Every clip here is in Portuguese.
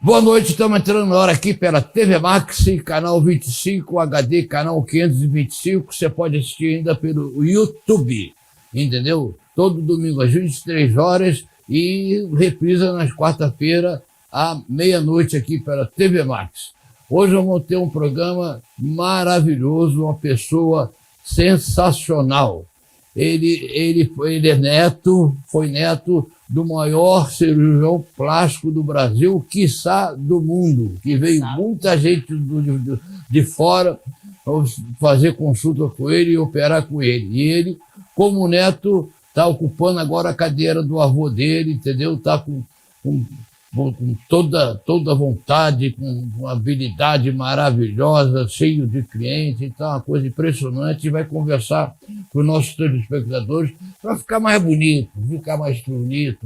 Boa noite, estamos entrando na hora aqui pela TV Max, canal 25, HD, canal 525. Você pode assistir ainda pelo YouTube, entendeu? Todo domingo às 23 horas e reprisa nas quarta-feira à meia-noite aqui pela TV Max. Hoje vamos ter um programa maravilhoso, uma pessoa sensacional. Ele foi neto do maior cirurgião plástico do Brasil, quiçá do mundo, que veio muita gente de fora fazer consulta com ele e operar com ele. E ele, como neto, está ocupando agora a cadeira do avô dele, entendeu? Está com toda vontade, com uma habilidade maravilhosa, cheio de clientes, então uma coisa impressionante, e vai conversar com os nossos telespectadores para ficar mais bonito,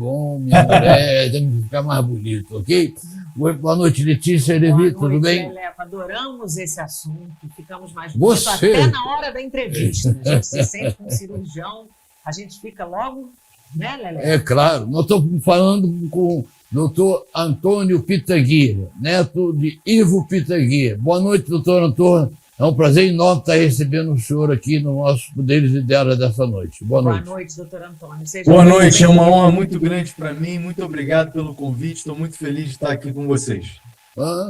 homem, mulher, tem que ficar mais bonito, ok? Boa noite, Letícia, Levi, tudo bem? Leleco, adoramos esse assunto, ficamos mais bonitos até na hora da entrevista. A gente se sente com um cirurgião, a gente fica logo, né, Leleco? É claro, nós estamos falando com Dr. Antônio Pitangui, neto de Ivo Pitangui. Boa noite, doutor Antônio. É um prazer enorme estar recebendo o senhor aqui no nosso Poderes e Delas dessa noite. Boa noite. Boa noite, doutor Antônio. Boa noite, é uma honra muito grande para mim. Muito obrigado pelo convite. Estou muito feliz de estar aqui com vocês.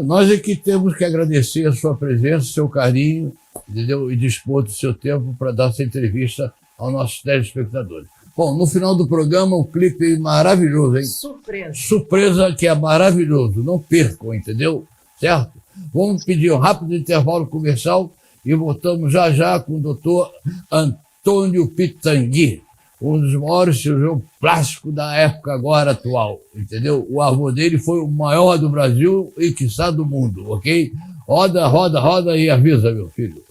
Nós aqui temos que agradecer a sua presença, seu carinho, entendeu? E dispor do seu tempo para dar essa entrevista aos nossos telespectadores. Bom, no final do programa, um clipe maravilhoso, hein? Surpresa que é maravilhoso. Não percam, entendeu? Certo? Vamos pedir um rápido intervalo comercial e voltamos já com o doutor Antônio Pitangui, um dos maiores cirurgiões plásticos da época agora atual, entendeu? O avô dele foi o maior do Brasil e, quiçá, do mundo, ok? Roda e avisa, meu filho.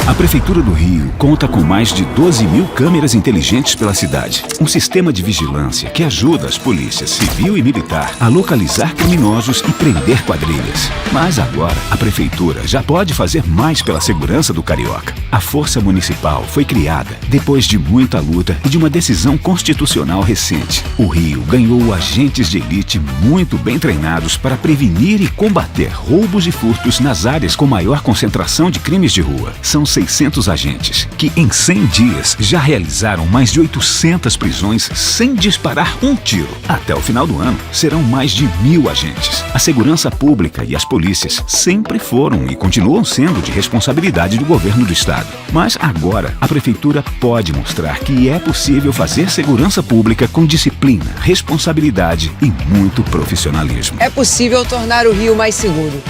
A Prefeitura do Rio conta com mais de 12 mil câmeras inteligentes pela cidade. Um sistema de vigilância que ajuda as polícias civil e militar a localizar criminosos e prender quadrilhas. Mas agora, a Prefeitura já pode fazer mais pela segurança do carioca. A Força Municipal foi criada depois de muita luta e de uma decisão constitucional recente. O Rio ganhou agentes de elite muito bem treinados para prevenir e combater roubos e furtos nas áreas com maior concentração de crimes de rua. São 600 agentes, que em 100 dias já realizaram mais de 800 prisões sem disparar um tiro. Até o final do ano, serão mais de 1.000 agentes. A segurança pública e as polícias sempre foram e continuam sendo de responsabilidade do governo do estado. Mas agora, a Prefeitura pode mostrar que é possível fazer segurança pública com disciplina, responsabilidade e muito profissionalismo. É possível tornar o Rio mais seguro.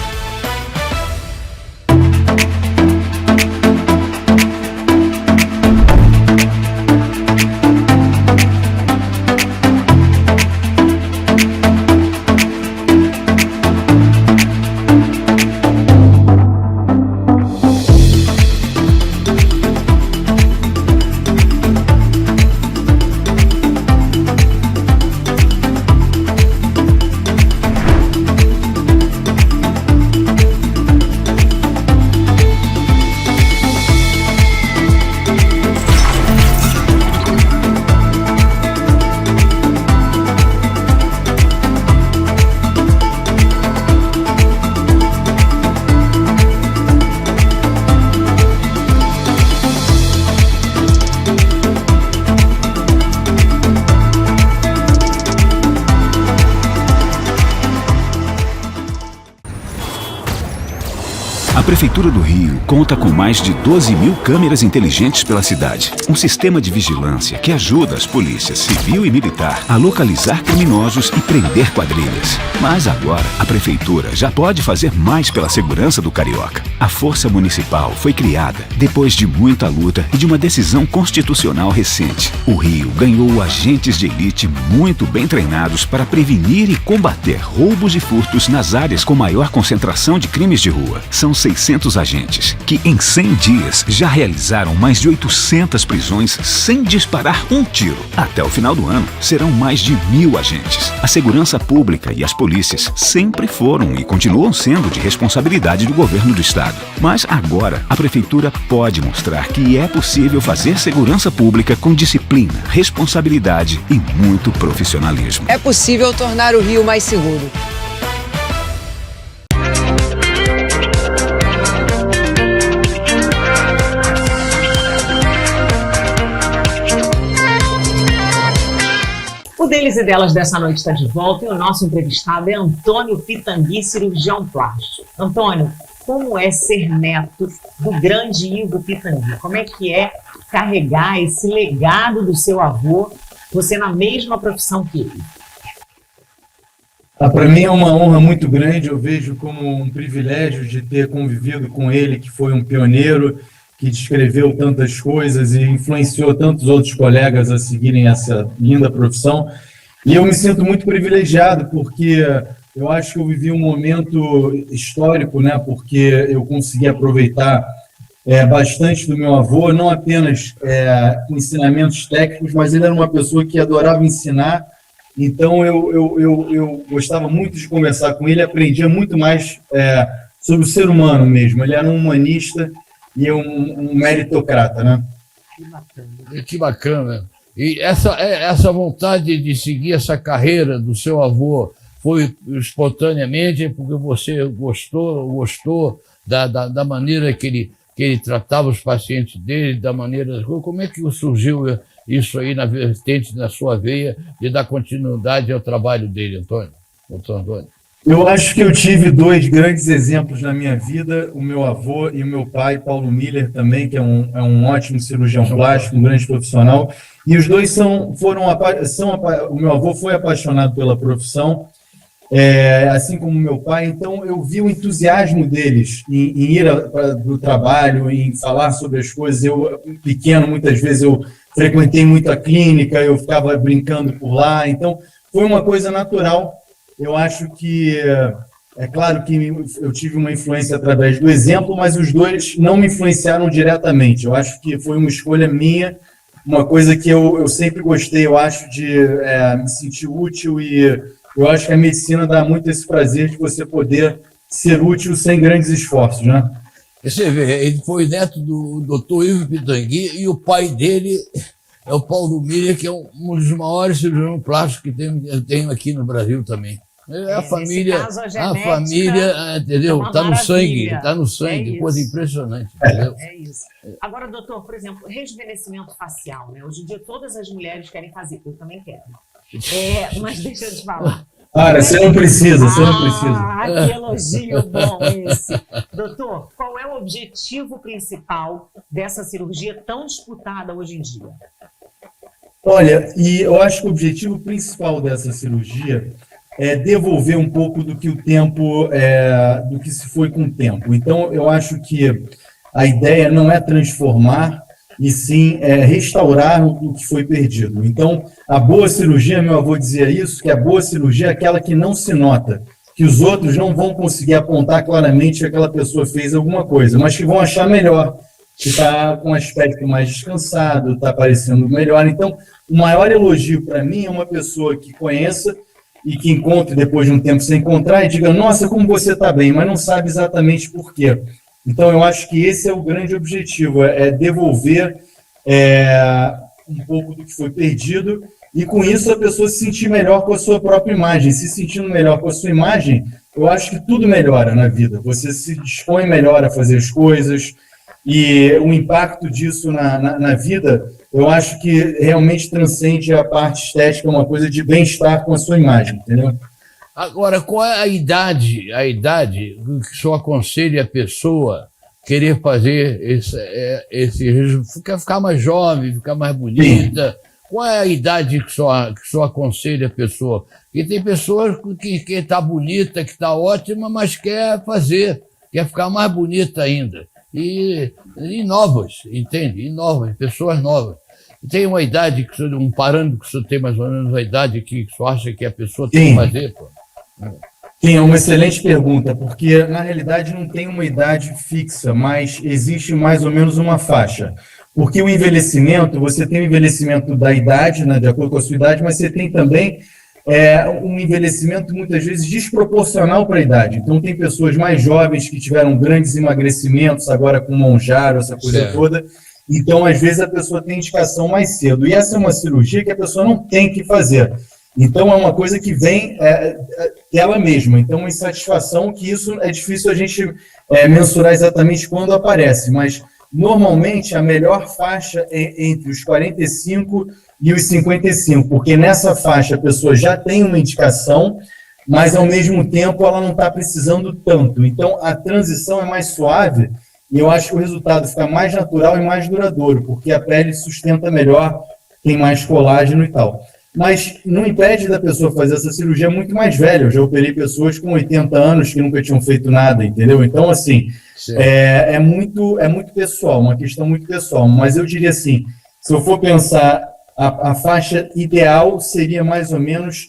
A Prefeitura do Rio conta com mais de 12 mil câmeras inteligentes pela cidade. Um sistema de vigilância que ajuda as polícias civil e militar a localizar criminosos e prender quadrilhas. Mas agora, a Prefeitura já pode fazer mais pela segurança do carioca. A Força Municipal foi criada depois de muita luta e de uma decisão constitucional recente. O Rio ganhou agentes de elite muito bem treinados para prevenir e combater roubos e furtos nas áreas com maior concentração de crimes de rua. São 600 400 agentes, que em 100 dias já realizaram mais de 800 prisões sem disparar um tiro. Até o final do ano, serão mais de 1.000 agentes. A segurança pública e as polícias sempre foram e continuam sendo de responsabilidade do governo do estado. Mas agora, a prefeitura pode mostrar que é possível fazer segurança pública com disciplina, responsabilidade e muito profissionalismo. É possível tornar o Rio mais seguro. O Deles e Delas dessa noite está de volta e o nosso entrevistado é Antônio Pitangui, cirurgião plástico. Antônio, como é ser neto do grande Ivo Pitangui? Como é que é carregar esse legado do seu avô, você na mesma profissão que ele? Para mim é uma honra muito grande, eu vejo como um privilégio de ter convivido com ele, que foi um pioneiro, que descreveu tantas coisas e influenciou tantos outros colegas a seguirem essa linda profissão. E eu me sinto muito privilegiado, porque eu acho que eu vivi um momento histórico, né? Porque eu consegui aproveitar bastante do meu avô, não apenas com ensinamentos técnicos, mas ele era uma pessoa que adorava ensinar. Então eu gostava muito de conversar com ele, aprendia muito mais sobre o ser humano mesmo. Ele era um humanista e um meritocrata, né? Que bacana. Que bacana. E essa vontade de seguir essa carreira do seu avô foi espontaneamente porque você gostou da maneira que ele tratava os pacientes dele, da maneira... Como é que surgiu isso aí na vertente, na sua veia, de dar continuidade ao trabalho dele, Antônio? Doutor Antônio. Eu acho que eu tive dois grandes exemplos na minha vida, o meu avô e o meu pai, Paulo Miller também, que é um ótimo cirurgião plástico, um grande profissional, e os dois o meu avô foi apaixonado pela profissão, assim como meu pai, então eu vi o entusiasmo deles em ir para o trabalho, em falar sobre as coisas. Eu, pequeno, muitas vezes eu frequentei muito a clínica, eu ficava brincando por lá, então foi uma coisa natural. Eu acho que, é claro que eu tive uma influência através do exemplo, mas os dois não me influenciaram diretamente. Eu acho que foi uma escolha minha, uma coisa que eu sempre gostei, eu acho, de me sentir útil, e eu acho que a medicina dá muito esse prazer de você poder ser útil sem grandes esforços, né? Você vê, ele foi neto do Dr. Ivo Pitangui e o pai dele é o Paulo Miller, que é um dos maiores cirurgiões plásticos que tem aqui no Brasil também. A família, entendeu? Está no sangue, coisa impressionante. Entendeu? É isso. Agora, doutor, por exemplo, rejuvenescimento facial, né? Hoje em dia todas as mulheres querem fazer, eu também quero. Mas deixa eu te falar. Cara, você não precisa, Que elogio bom esse. Doutor, qual é o objetivo principal dessa cirurgia tão disputada hoje em dia? Olha, e eu acho que o objetivo principal dessa cirurgia é devolver um pouco do que o tempo, do que se foi com o tempo. Então, eu acho que a ideia não é transformar, e sim restaurar o que foi perdido. Então, a boa cirurgia, meu avô dizia isso, que a boa cirurgia é aquela que não se nota, que os outros não vão conseguir apontar claramente que aquela pessoa fez alguma coisa, mas que vão achar melhor, que está com um aspecto mais descansado, está parecendo melhor. Então, o maior elogio para mim é uma pessoa que conheça e que encontre depois de um tempo sem encontrar e diga, nossa, como você está bem, mas não sabe exatamente por quê. Então, eu acho que esse é o grande objetivo, é devolver um pouco do que foi perdido, e com isso a pessoa se sentir melhor com a sua própria imagem. Se sentindo melhor com a sua imagem, eu acho que tudo melhora na vida. Você se dispõe melhor a fazer as coisas, e o impacto disso na vida, eu acho que realmente transcende a parte estética, uma coisa de bem-estar com a sua imagem, entendeu? Agora, qual é a idade que o senhor aconselha a pessoa querer fazer ficar mais jovem, ficar mais bonita? Sim. Qual é a idade que o senhor aconselha a pessoa? Porque tem pessoas que está bonita, que está ótima, mas quer ficar mais bonita ainda. E novas, entende? E novas, pessoas novas. Tem uma idade, um parâmetro que o senhor tem mais ou menos a idade que o senhor acha que a pessoa tem que fazer? Pô? Sim, é uma excelente pergunta, porque na realidade não tem uma idade fixa, mas existe mais ou menos uma faixa. Porque o envelhecimento, você tem o envelhecimento da idade, né, de acordo com a sua idade, mas você tem também um envelhecimento muitas vezes desproporcional para a idade. Então tem pessoas mais jovens que tiveram grandes emagrecimentos, agora com Mounjaro, essa coisa toda. Então, às vezes, a pessoa tem indicação mais cedo. E essa é uma cirurgia que a pessoa não tem que fazer. Então, é uma coisa que vem dela mesma. Então, uma insatisfação que isso é difícil a gente mensurar exatamente quando aparece. Mas, normalmente, a melhor faixa é entre os 45 e os 55, porque nessa faixa a pessoa já tem uma indicação, mas, ao mesmo tempo, ela não está precisando tanto. Então, a transição é mais suave e eu acho que o resultado fica mais natural e mais duradouro, porque a pele sustenta melhor, tem mais colágeno e tal. Mas não impede da pessoa fazer essa cirurgia muito mais velha. Eu já operei pessoas com 80 anos que nunca tinham feito nada, entendeu? Então, assim, é muito pessoal, uma questão muito pessoal. Mas eu diria assim, se eu for pensar, a faixa ideal seria mais ou menos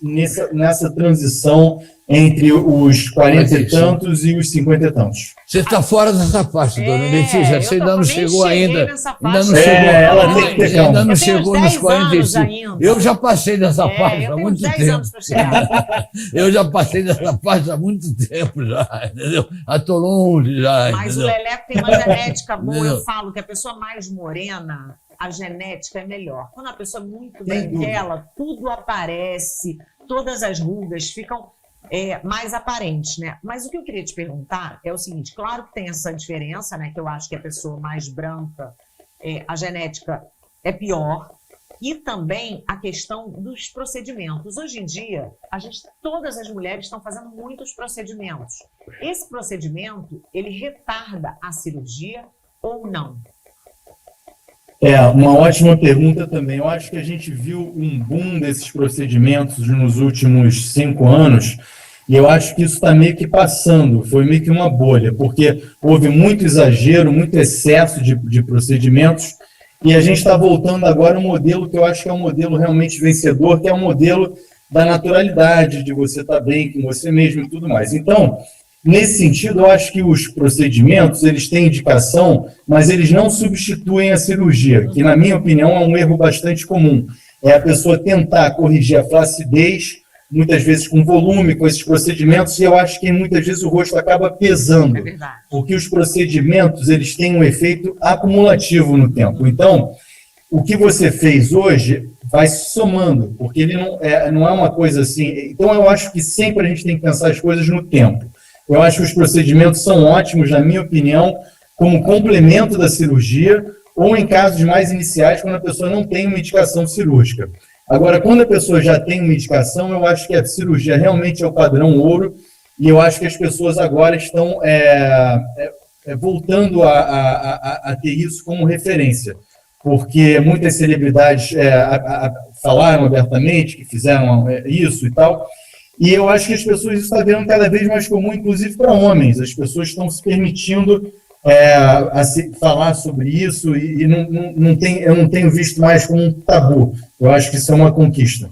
nessa transição entre os 40 e tantos e os 50 e tantos. Você está fora dessa faixa, dona Letícia. Você ainda não chegou ainda. Ainda não chegou. Ela tem que ter calma. Ainda não chegou nos 45. Eu já passei dessa faixa há muito tempo. Eu já passei dessa faixa há muito tempo já, entendeu? Estou longe já. Mas entendeu? o Leleco tem uma genética boa. Eu falo que a pessoa mais morena, a genética é melhor. Quando a pessoa é muito branquela, tudo aparece, todas as rugas ficam mais aparentes, né? Mas o que eu queria te perguntar é o seguinte, claro que tem essa diferença, né? Que eu acho que a pessoa mais branca, a genética é pior, e também a questão dos procedimentos. Hoje em dia, todas as mulheres estão fazendo muitos procedimentos. Esse procedimento, ele retarda a cirurgia ou não? Uma ótima pergunta também. Eu acho que a gente viu um boom desses procedimentos nos últimos 5 anos, e eu acho que isso está meio que passando, foi meio que uma bolha, porque houve muito exagero, muito excesso de procedimentos, e a gente está voltando agora a um modelo que eu acho que é um modelo realmente vencedor, que é um modelo da naturalidade, de você estar bem com você mesmo e tudo mais. Então, nesse sentido, eu acho que os procedimentos, eles têm indicação, mas eles não substituem a cirurgia, que, na minha opinião, é um erro bastante comum. É a pessoa tentar corrigir a flacidez, muitas vezes com volume, com esses procedimentos, e eu acho que muitas vezes o rosto acaba pesando, porque os procedimentos, eles têm um efeito acumulativo no tempo. Então, o que você fez hoje vai somando, porque ele não é uma coisa assim. Então, eu acho que sempre a gente tem que pensar as coisas no tempo. Eu acho que os procedimentos são ótimos, na minha opinião, como complemento da cirurgia, ou em casos mais iniciais, quando a pessoa não tem uma indicação cirúrgica. Agora, quando a pessoa já tem uma indicação, eu acho que a cirurgia realmente é o padrão ouro, e eu acho que as pessoas agora estão voltando a ter isso como referência, porque muitas celebridades falaram abertamente que fizeram isso e tal. E eu acho que as pessoas estão vendo cada vez mais comum, inclusive para homens. As pessoas estão se permitindo falar sobre isso e eu não tenho visto mais como um tabu. Eu acho que isso é uma conquista.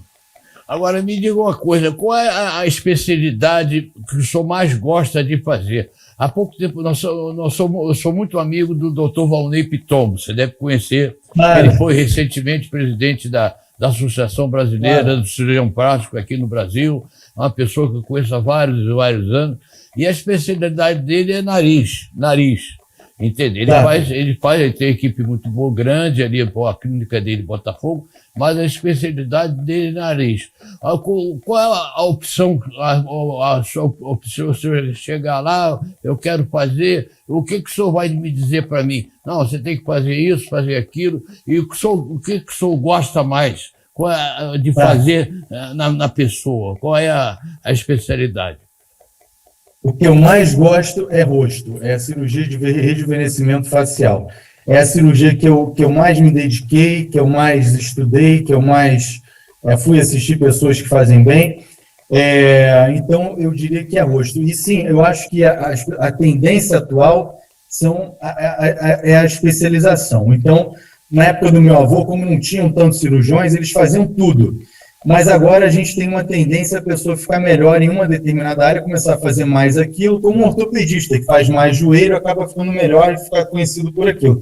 Agora, me diga uma coisa, qual é a especialidade que o senhor mais gosta de fazer? Há pouco tempo, eu sou muito amigo do Dr. Valnei Pitombo, você deve conhecer. Ele foi recentemente presidente da Associação Brasileira do Cirurgião Plástico aqui no Brasil, uma pessoa que eu conheço há vários anos, e a especialidade dele é nariz, entende? Ele tem uma equipe muito boa, grande ali, a clínica dele em Botafogo, mas a especialidade dele é nariz. Qual é a opção, a sua opção, se eu chegar lá, eu quero fazer, o que o senhor vai me dizer para mim? Não, você tem que fazer isso, fazer aquilo, e o que o senhor gosta mais de fazer na pessoa? Qual é a especialidade? O que eu mais gosto é rosto, é a cirurgia de rejuvenescimento facial. É a cirurgia que eu mais me dediquei, que eu mais estudei, que eu mais fui assistir pessoas que fazem bem. Então, eu diria que é rosto. E sim, eu acho que a tendência atual é a especialização. Então, na época do meu avô, como não tinham tantos cirurgiões, eles faziam tudo. mas agora a gente tem uma tendência a pessoa ficar melhor em uma determinada área, começar a fazer mais aquilo, como um ortopedista que faz mais joelho, acaba ficando melhor e ficar conhecido por aquilo.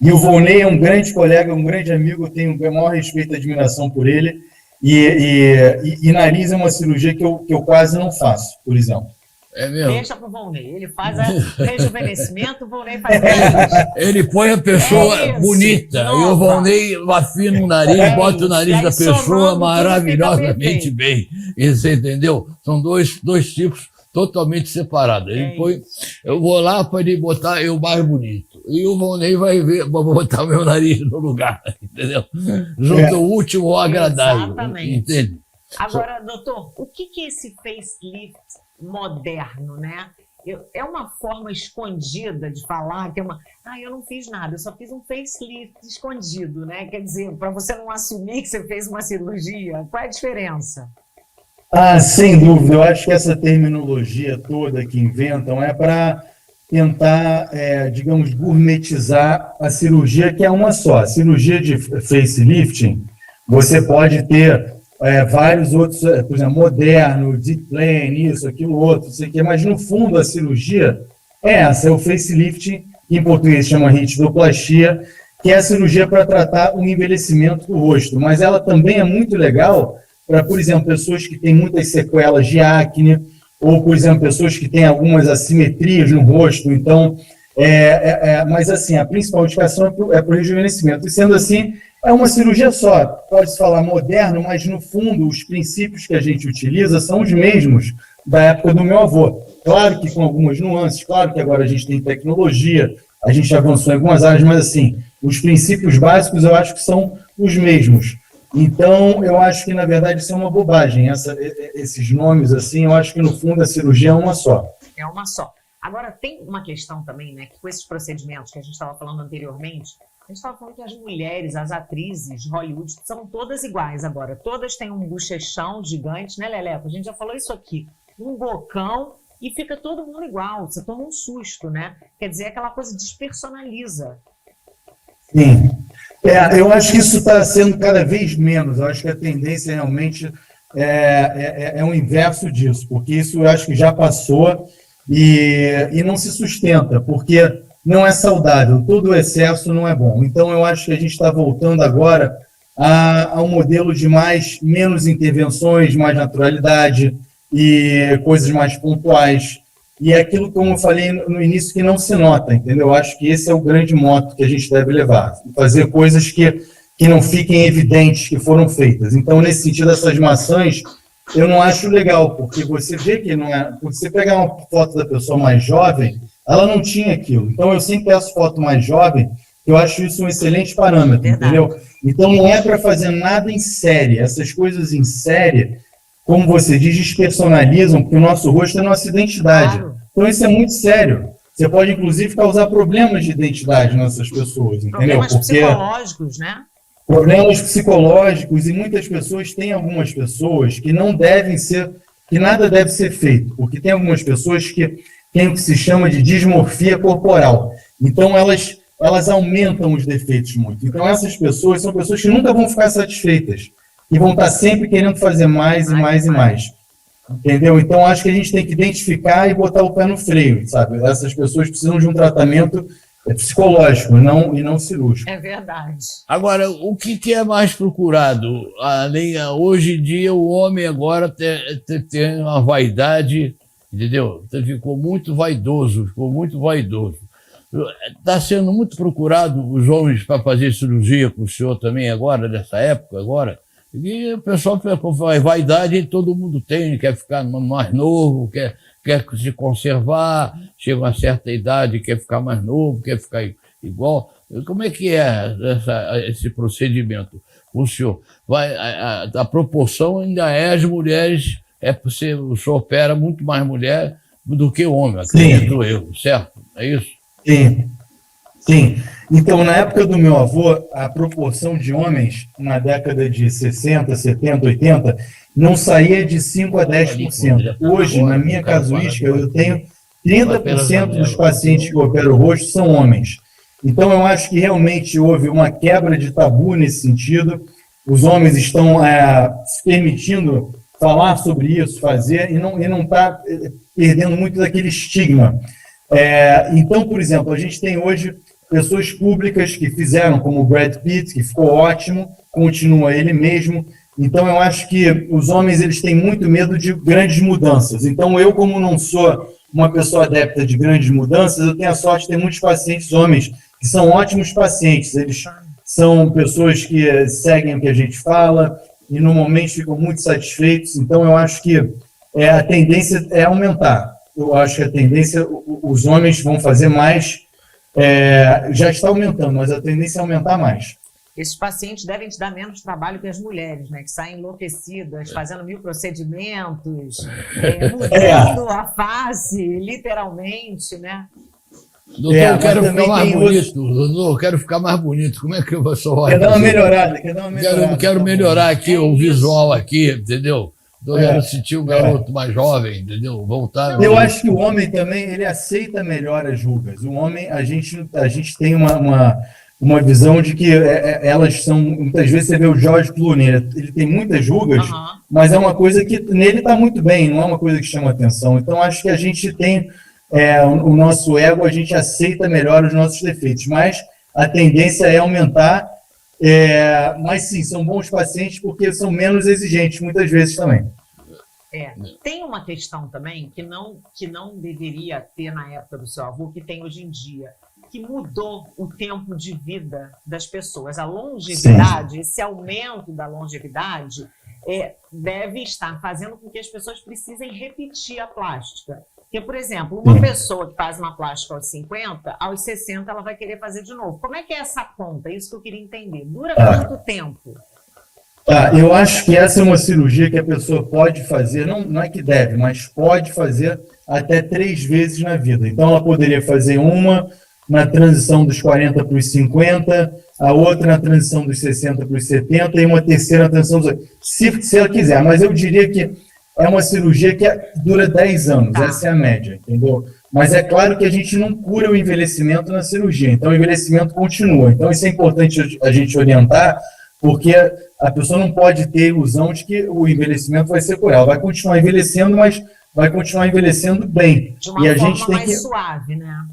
E o Volney é um grande colega, um grande amigo, eu tenho o maior respeito e admiração por ele, e nariz é uma cirurgia que eu quase não faço, por exemplo. É mesmo? Deixa pro Volney, ele faz rejuvenescimento, o Volney faz nariz. Ele põe a pessoa bonita, e o Volney afina o nariz, bota o nariz da pessoa maravilhosamente bem. Você entendeu? São dois tipos totalmente separados. Ele põe, eu vou lá para ele botar eu mais bonito. E o Volney vai botar meu nariz no lugar, entendeu? Junto o último ao agradável. Exatamente. Entende? Agora, doutor, o que é esse facelift moderno, né? É uma forma escondida de falar que é uma... eu não fiz nada, eu só fiz um facelift escondido, né? Quer dizer, para você não assumir que você fez uma cirurgia, qual é a diferença? Sem dúvida, eu acho que essa terminologia toda que inventam é para tentar, digamos, gourmetizar a cirurgia, que é uma só. A cirurgia de facelifting, você pode ter vários outros, por exemplo, moderno, deep plane, isso, aquilo, outro, isso aqui, mas no fundo a cirurgia é o facelifting, que em português chama ritidoplastia, que é a cirurgia para tratar o envelhecimento do rosto, mas ela também é muito legal para, por exemplo, pessoas que têm muitas sequelas de acne, ou, por exemplo, pessoas que têm algumas assimetrias no rosto. Então, mas assim, a principal indicação é para o rejuvenescimento. E sendo assim, é uma cirurgia só. Pode-se falar moderno, mas no fundo, os princípios que a gente utiliza são os mesmos da época do meu avô. Claro que com algumas nuances, claro que agora a gente tem tecnologia, a gente avançou em algumas áreas, mas assim, os princípios básicos eu acho que são os mesmos. Então, eu acho que, na verdade, isso é uma bobagem. Esses nomes, assim, eu acho que, no fundo, a cirurgia é uma só. É uma só. Agora, tem uma questão também, né, que com esses procedimentos que a gente estava falando anteriormente, a gente estava falando que as mulheres, as atrizes de Hollywood, são todas iguais agora. Todas têm um bochechão gigante, né, Leleco? A gente já falou isso aqui. Um bocão e fica todo mundo igual. Você toma um susto, né? Quer dizer, aquela coisa despersonaliza. Sim. Eu acho que isso está sendo cada vez menos. Eu acho que a tendência realmente é o inverso disso, porque isso eu acho que já passou e não se sustenta, porque não é saudável, todo o excesso não é bom. Então, eu acho que a gente está voltando agora a um modelo de menos intervenções, mais naturalidade e coisas mais pontuais. E é aquilo, como eu falei no início, que não se nota, entendeu? Eu acho que esse é o grande moto que a gente deve levar. Fazer coisas que não fiquem evidentes que foram feitas. Então, nesse sentido, essas maçãs, eu não acho legal, porque você vê que não é... Você pegar uma foto da pessoa mais jovem, ela não tinha aquilo. Então, eu sempre peço foto mais jovem, eu acho isso um excelente parâmetro, verdade, entendeu? Então, não é para fazer nada em série. Essas coisas em série, como você diz, despersonalizam, porque o nosso rosto é a nossa identidade. Claro. Então, isso é muito sério. Você pode, inclusive, causar problemas de identidade nessas pessoas, entendeu? Problemas psicológicos, né? Problemas psicológicos, e muitas pessoas, tem algumas pessoas que não devem ser, que nada deve ser feito, porque tem algumas pessoas que têm o que se chama de dismorfia corporal. Então, elas aumentam os defeitos muito. Então, essas pessoas são pessoas que nunca vão ficar satisfeitas e vão estar sempre querendo fazer mais e mais e mais. Entendeu? Então, acho que a gente tem que identificar e botar o pé no freio, sabe? Essas pessoas precisam de um tratamento psicológico e não cirúrgico. É verdade. Agora, o que é mais procurado? Hoje em dia, o homem agora tem uma vaidade, entendeu? Ficou muito vaidoso. Está sendo muito procurado os homens para fazer cirurgia com o senhor também agora, nessa época agora? E o pessoal, vaidade todo mundo tem, quer ficar mais novo, quer se conservar, chega a uma certa idade, quer ficar mais novo, quer ficar igual. Como é que é esse procedimento? O senhor a proporção ainda é as mulheres, o senhor opera muito mais mulher do que homem, acredito eu, certo? É isso? Sim. Então, na época do meu avô, a proporção de homens, na década de 60, 70, 80, não saía de 5% a 10%. Hoje, na minha casuística, eu tenho 30% dos pacientes que operam o rosto são homens. Então, eu acho que realmente houve uma quebra de tabu nesse sentido, os homens estão se permitindo falar sobre isso, fazer, e não está perdendo muito daquele estigma. Então, por exemplo, a gente tem hoje pessoas públicas que fizeram, como o Brad Pitt, que ficou ótimo, continua ele mesmo. Então, eu acho que os homens eles têm muito medo de grandes mudanças. Então, eu, como não sou uma pessoa adepta de grandes mudanças, eu tenho a sorte de ter muitos pacientes homens que são ótimos pacientes. Eles são pessoas que seguem o que a gente fala e, normalmente, ficam muito satisfeitos. Então, eu acho que a tendência é aumentar. Eu acho que a tendência, os homens vão fazer mais, já está aumentando, mas a tendência é aumentar mais. Esses pacientes devem te dar menos trabalho que as mulheres, né? Que saem enlouquecidas, fazendo 1000 procedimentos, mudando a face, literalmente, né? Doutor, eu quero ficar mais bonito. Doutor, eu quero ficar mais bonito. Como é que eu sou? Quer dar uma melhorada? Quero melhorar aqui o visual aqui, entendeu? Eu quero sentir um garoto mais jovem, entendeu? Voltar. Eu acho que o homem também, ele aceita melhor as rugas. O homem, a gente tem uma visão de que elas são... Muitas vezes você vê o George Clooney, ele tem muitas rugas, mas é uma coisa que nele está muito bem, não é uma coisa que chama atenção. Então, acho que a gente tem... o nosso ego, a gente aceita melhor os nossos defeitos, mas a tendência é aumentar. Mas sim, são bons pacientes porque são menos exigentes muitas vezes também. Tem uma questão também que não deveria ter na época do seu avô, que tem hoje em dia, que mudou o tempo de vida das pessoas. A longevidade, sim, esse aumento da longevidade deve estar fazendo com que as pessoas precisem repetir a plástica. Porque, por exemplo, uma pessoa que faz uma plástica aos 50, aos 60 ela vai querer fazer de novo. Como é que é essa conta? Isso que eu queria entender. Dura quanto tempo? Eu acho que essa é uma cirurgia que a pessoa pode fazer, não é que deve, mas pode fazer até 3 vezes na vida. Então, ela poderia fazer uma na transição dos 40 para os 50, a outra na transição dos 60 para os 70 e uma terceira na transição dos 80. Se ela quiser, mas eu diria que é uma cirurgia que dura 10 anos, essa é a média, entendeu? Mas é claro que a gente não cura o envelhecimento na cirurgia, então o envelhecimento continua. Então isso é importante a gente orientar, porque a pessoa não pode ter ilusão de que o envelhecimento vai ser curado. Ela vai continuar envelhecendo, mas vai continuar envelhecendo bem. De uma forma mais suave, né?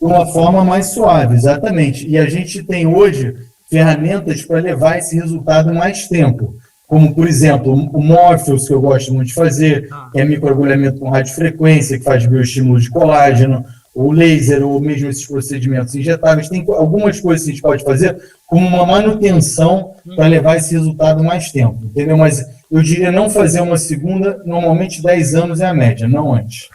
De uma forma mais suave, exatamente. E a gente tem hoje ferramentas para levar esse resultado mais tempo. Como, por exemplo, o Morpheus, que eu gosto muito de fazer, que é microagulhamento com radiofrequência, que faz bioestímulo de colágeno, ou laser, ou mesmo esses procedimentos injetáveis. Tem algumas coisas que a gente pode fazer como uma manutenção para levar esse resultado mais tempo, entendeu? Mas eu diria não fazer uma segunda, normalmente 10 anos é a média, não antes.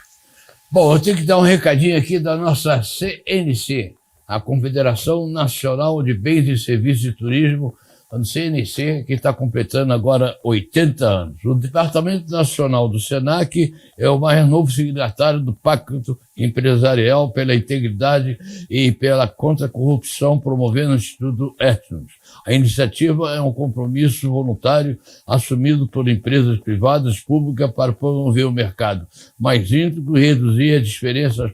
Bom, eu tenho que dar um recadinho aqui da nossa CNC, a Confederação Nacional de Bens e Serviços de Turismo, a CNC, que está completando agora 80 anos. O Departamento Nacional do SENAC é o mais novo signatário do Pacto Empresarial pela Integridade e pela Contra-Corrupção, promovendo o Instituto Etnos. A iniciativa é um compromisso voluntário assumido por empresas privadas e públicas para promover o mercado mais íntegro e reduzir as diferenças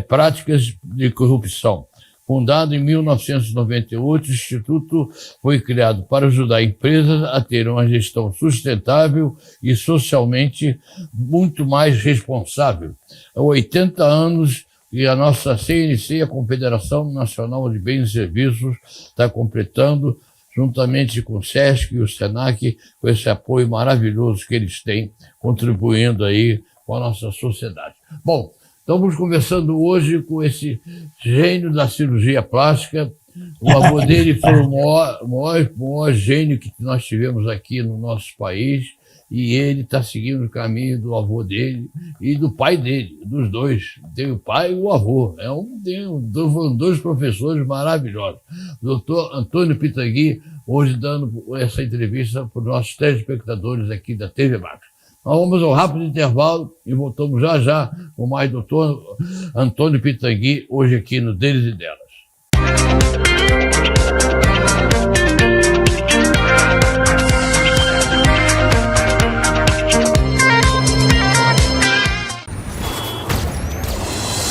práticas de corrupção. Fundado em 1998, o Instituto foi criado para ajudar empresas a ter uma gestão sustentável e socialmente muito mais responsável. Há 80 anos e a nossa CNC, a Confederação Nacional de Bens e Serviços, está completando, juntamente com o SESC e o SENAC, com esse apoio maravilhoso que eles têm, contribuindo aí com a nossa sociedade. Bom, estamos conversando hoje com esse gênio da cirurgia plástica. O avô dele foi o maior gênio que nós tivemos aqui no nosso país, e ele está seguindo o caminho do avô dele e do pai dele, dos dois. Tem o pai e o avô. Foram 2 professores maravilhosos. O doutor Antônio Pitangui, hoje dando essa entrevista para os nossos telespectadores aqui da TV Max. Nós vamos ao rápido intervalo e voltamos já já com mais doutor Antônio Pitangui, hoje aqui no Deles e Delas.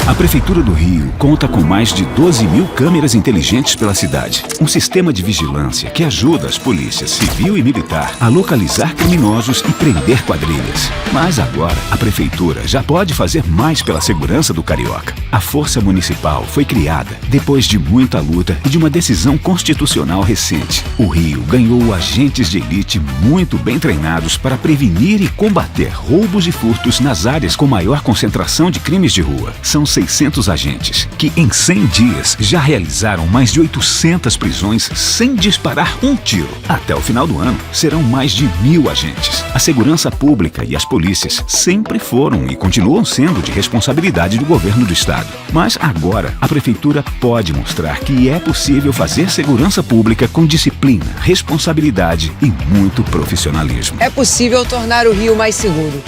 A Prefeitura do Rio conta com mais de 12 mil câmeras inteligentes pela cidade. Um sistema de vigilância que ajuda as polícias civil e militar a localizar criminosos e prender quadrilhas. Mas agora, a Prefeitura já pode fazer mais pela segurança do carioca. A Força Municipal foi criada depois de muita luta e de uma decisão constitucional recente. O Rio ganhou agentes de elite muito bem treinados para prevenir e combater roubos e furtos nas áreas com maior concentração de crimes de rua. São 600 agentes que, em 100 dias, já realizaram mais de 800 prisões sem disparar um tiro. Até o final do ano, serão mais de 1.000 agentes. A segurança pública e as polícias sempre foram e continuam sendo de responsabilidade do governo do estado. Mas agora, a Prefeitura pode mostrar que é possível fazer segurança pública com disciplina, responsabilidade e muito profissionalismo. É possível tornar o Rio mais seguro.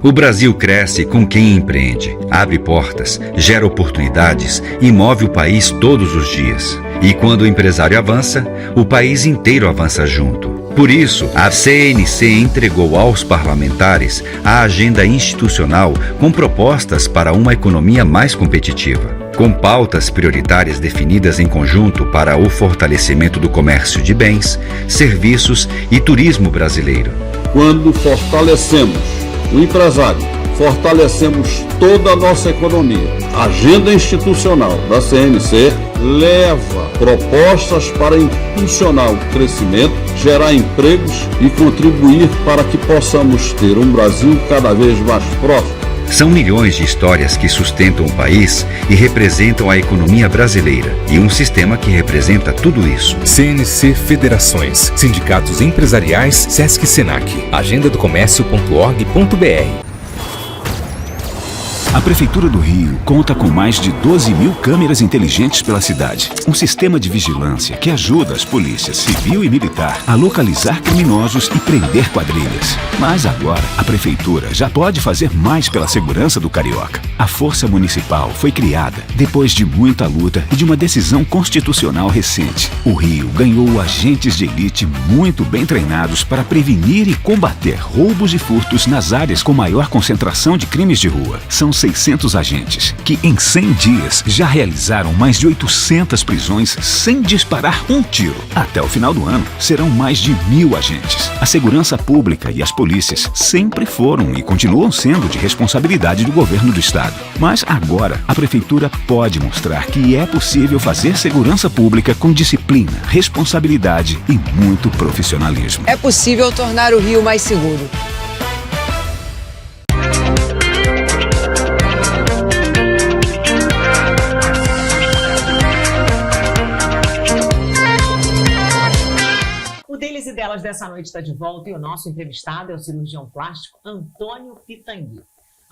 O Brasil cresce com quem empreende, abre portas, gera oportunidades e move o país todos os dias. E quando o empresário avança, o país inteiro avança junto. Por isso, a CNC entregou aos parlamentares a agenda institucional com propostas para uma economia mais competitiva, com pautas prioritárias definidas em conjunto para o fortalecimento do comércio de bens, serviços e turismo brasileiro. Quando fortalecemos o empresário, fortalecemos toda a nossa economia. A agenda institucional da CNC leva propostas para impulsionar o crescimento, gerar empregos e contribuir para que possamos ter um Brasil cada vez mais próspero. São milhões de histórias que sustentam o país e representam a economia brasileira, e um sistema que representa tudo isso. CNC Federações, Sindicatos Empresariais, Sesc Senac, agendadocomércio.org.br. A Prefeitura do Rio conta com mais de 12 mil câmeras inteligentes pela cidade. Um sistema de vigilância que ajuda as polícias civil e militar a localizar criminosos e prender quadrilhas. Mas agora, a Prefeitura já pode fazer mais pela segurança do carioca. A Força Municipal foi criada depois de muita luta e de uma decisão constitucional recente. O Rio ganhou agentes de elite muito bem treinados para prevenir e combater roubos e furtos nas áreas com maior concentração de crimes de rua. São 600 agentes que, em 100 dias, já realizaram mais de 800 prisões sem disparar um tiro. Até o final do ano, serão mais de 1.000 agentes. A segurança pública e as polícias sempre foram e continuam sendo de responsabilidade do governo do estado. Mas agora, a Prefeitura pode mostrar que é possível fazer segurança pública com disciplina, responsabilidade e muito profissionalismo. É possível tornar o Rio mais seguro. Delas dessa noite está de volta e o nosso entrevistado é o cirurgião plástico Antônio Pitangui.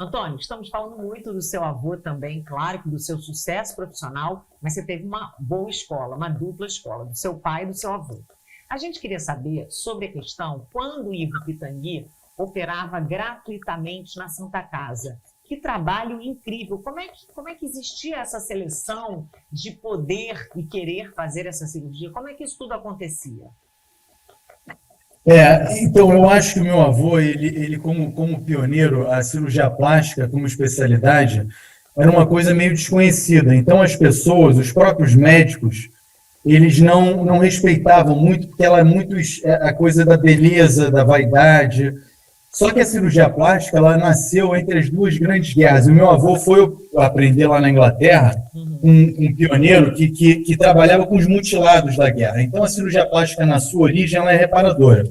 Antônio, estamos falando muito do seu avô também, claro que do seu sucesso profissional, mas você teve uma boa escola, uma dupla escola, do seu pai e do seu avô. A gente queria saber sobre a questão quando o Ivo Pitangui operava gratuitamente na Santa Casa. Que trabalho incrível! Como é que existia essa seleção de poder e querer fazer essa cirurgia? Como é que isso tudo acontecia? Então, eu acho que o meu avô, ele como pioneiro, a cirurgia plástica como especialidade, era uma coisa meio desconhecida. Então, as pessoas, os próprios médicos, eles não respeitavam muito, porque ela é muito a coisa da beleza, da vaidade. Só que a cirurgia plástica, ela nasceu entre as duas grandes guerras. O meu avô foi aprender lá na Inglaterra, um pioneiro que trabalhava com os mutilados da guerra. Então, a cirurgia plástica, na sua origem, ela é reparadora.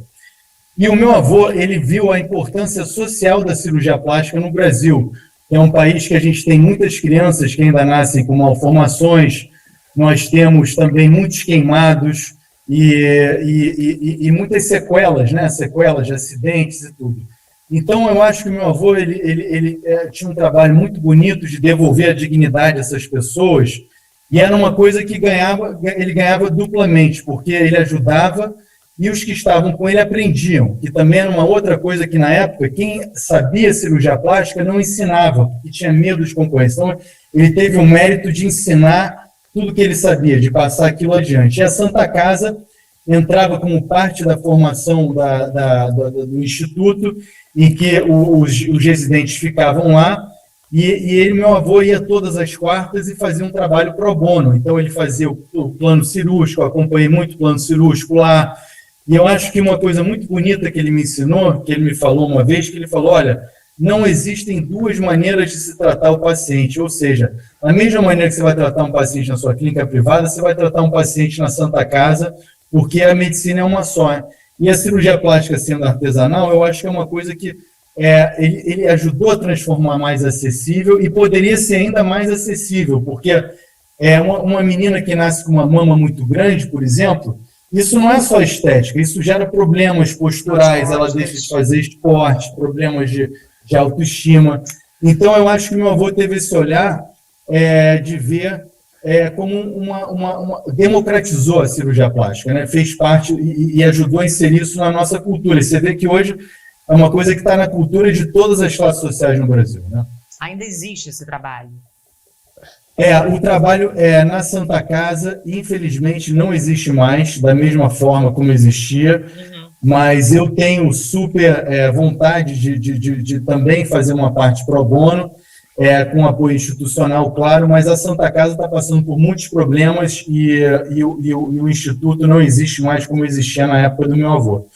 E o meu avô, ele viu a importância social da cirurgia plástica no Brasil, que é um país que a gente tem muitas crianças que ainda nascem com malformações, nós temos também muitos queimados e muitas sequelas, né? Sequelas de acidentes e tudo. Então, eu acho que o meu avô ele tinha um trabalho muito bonito de devolver a dignidade a essas pessoas, e era uma coisa que ele ganhava duplamente, porque ele ajudava e os que estavam com ele aprendiam, que também era uma outra coisa que, na época, quem sabia cirurgia plástica não ensinava, porque tinha medo dos concorrentes. Então, ele teve o mérito de ensinar tudo que ele sabia, de passar aquilo adiante. E a Santa Casa entrava como parte da formação do Instituto, em que os residentes ficavam lá, Meu avô ia todas as quartas e fazia um trabalho pro bono. Então, ele fazia o plano cirúrgico, eu acompanhei muito o plano cirúrgico lá. E eu acho que uma coisa muito bonita que ele me ensinou, que ele me falou uma vez, que ele falou, olha, não existem duas maneiras de se tratar o paciente. Ou seja, da mesma maneira que você vai tratar um paciente na sua clínica privada, você vai tratar um paciente na Santa Casa, porque a medicina é uma só. E a cirurgia plástica sendo artesanal, eu acho que é uma coisa que ele ajudou a transformar mais acessível e poderia ser ainda mais acessível, porque uma menina que nasce com uma mama muito grande, por exemplo, isso não é só estética, isso gera problemas posturais, ela deixa de fazer esporte, problemas de autoestima. Então, eu acho que meu avô teve esse olhar de ver como democratizou a cirurgia plástica, né? Fez parte e ajudou a inserir isso na nossa cultura. E você vê que hoje é uma coisa que está na cultura de todas as classes sociais no Brasil, né? Ainda existe esse trabalho? O trabalho na Santa Casa, infelizmente, não existe mais da mesma forma como existia, mas eu tenho super vontade de também fazer uma parte pro bono, com apoio institucional, claro, mas a Santa Casa está passando por muitos problemas e o Instituto não existe mais como existia na época do meu avô,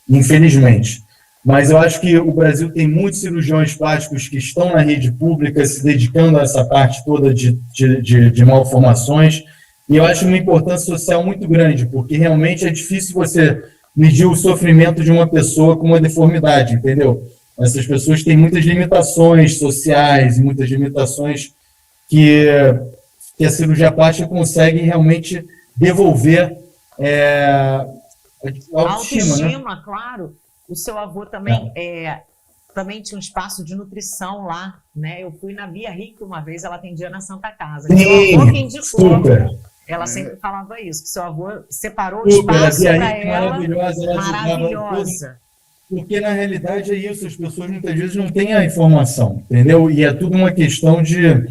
infelizmente. Mas eu acho que o Brasil tem muitos cirurgiões plásticos que estão na rede pública se dedicando a essa parte toda de malformações, e eu acho uma importância social muito grande, porque realmente é difícil você medir o sofrimento de uma pessoa com uma deformidade, entendeu? Essas pessoas têm muitas limitações sociais, muitas limitações que a cirurgia plástica consegue realmente devolver a autoestima, né? Claro. O seu avô também, também tinha um espaço de nutrição lá, né? Eu fui na Bia Rick uma vez, ela atendia na Santa Casa. Sim, avô que indicou, super. Ela sempre falava isso, que seu avô separou o espaço para ela. Maravilhosa. Porque, na realidade, é isso, as pessoas muitas vezes não têm a informação, entendeu? E é tudo uma questão de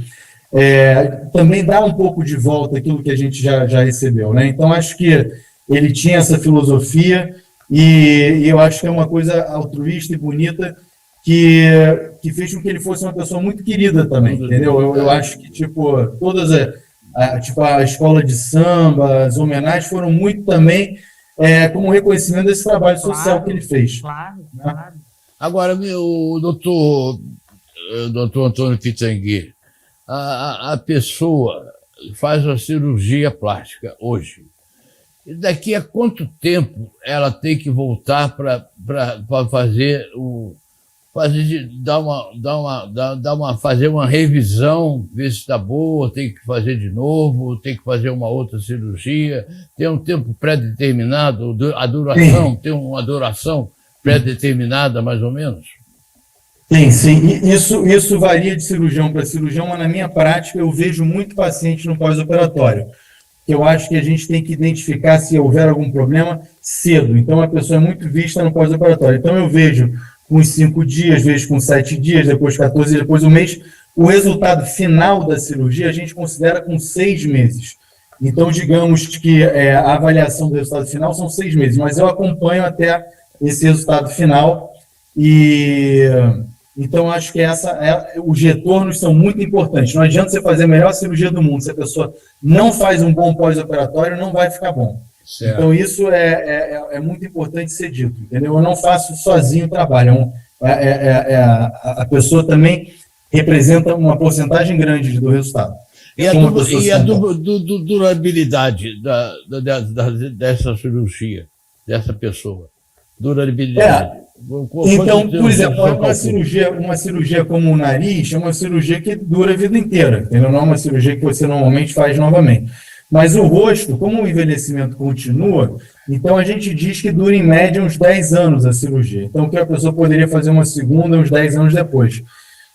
também dar um pouco de volta aquilo que a gente já recebeu, né? Então, acho que ele tinha essa filosofia e eu acho que é uma coisa altruísta e bonita que fez com que ele fosse uma pessoa muito querida também, entendeu? Eu acho que, todas a escola de samba, as homenagens foram muito também como reconhecimento desse trabalho social que ele fez. Claro, né? claro. Agora, meu doutor Antônio Pitangui, a pessoa faz a cirurgia plástica hoje. E daqui a quanto tempo ela tem que voltar para fazer uma revisão, ver se está boa, tem que fazer de novo, tem que fazer uma outra cirurgia, tem um tempo pré-determinado, a duração, tem uma duração pré-determinada, mais ou menos? Sim. Isso varia de cirurgião para cirurgião, mas na minha prática eu vejo muito paciente no pós-operatório. Eu acho que a gente tem que identificar se houver algum problema cedo. Então, a pessoa é muito vista no pós-operatório. Então, eu vejo com 5 dias, vejo com 7 dias, depois 14, depois um mês. O resultado final da cirurgia a gente considera com 6 meses. Então, digamos que a avaliação do resultado final são 6 meses, mas eu acompanho até esse resultado final então, acho que os retornos são muito importantes. Não adianta você fazer a melhor cirurgia do mundo. Se a pessoa não faz um bom pós-operatório, não vai ficar bom. Certo. Então, isso é muito importante ser dito, entendeu? Eu não faço sozinho o trabalho. A pessoa também representa uma porcentagem grande do resultado. E a durabilidade dessa cirurgia, dessa pessoa? Durabilidade. Então, por exemplo, uma cirurgia como o nariz é uma cirurgia que dura a vida inteira, entendeu? Não é uma cirurgia que você normalmente faz novamente. Mas o rosto, como o envelhecimento continua, então a gente diz que dura em média uns 10 anos a cirurgia. Então, que a pessoa poderia fazer uma segunda uns 10 anos depois.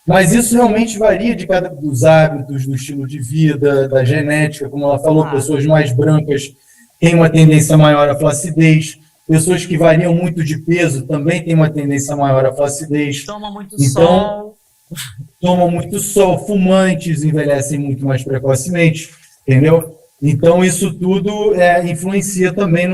Mas isso realmente varia dos hábitos, do estilo de vida, da genética, como ela falou, pessoas mais brancas têm uma tendência maior à flacidez. Pessoas que variam muito de peso também têm uma tendência maior à flacidez. Tomam muito sol. Tomam muito sol. Fumantes envelhecem muito mais precocemente, entendeu? Então, isso tudo influencia também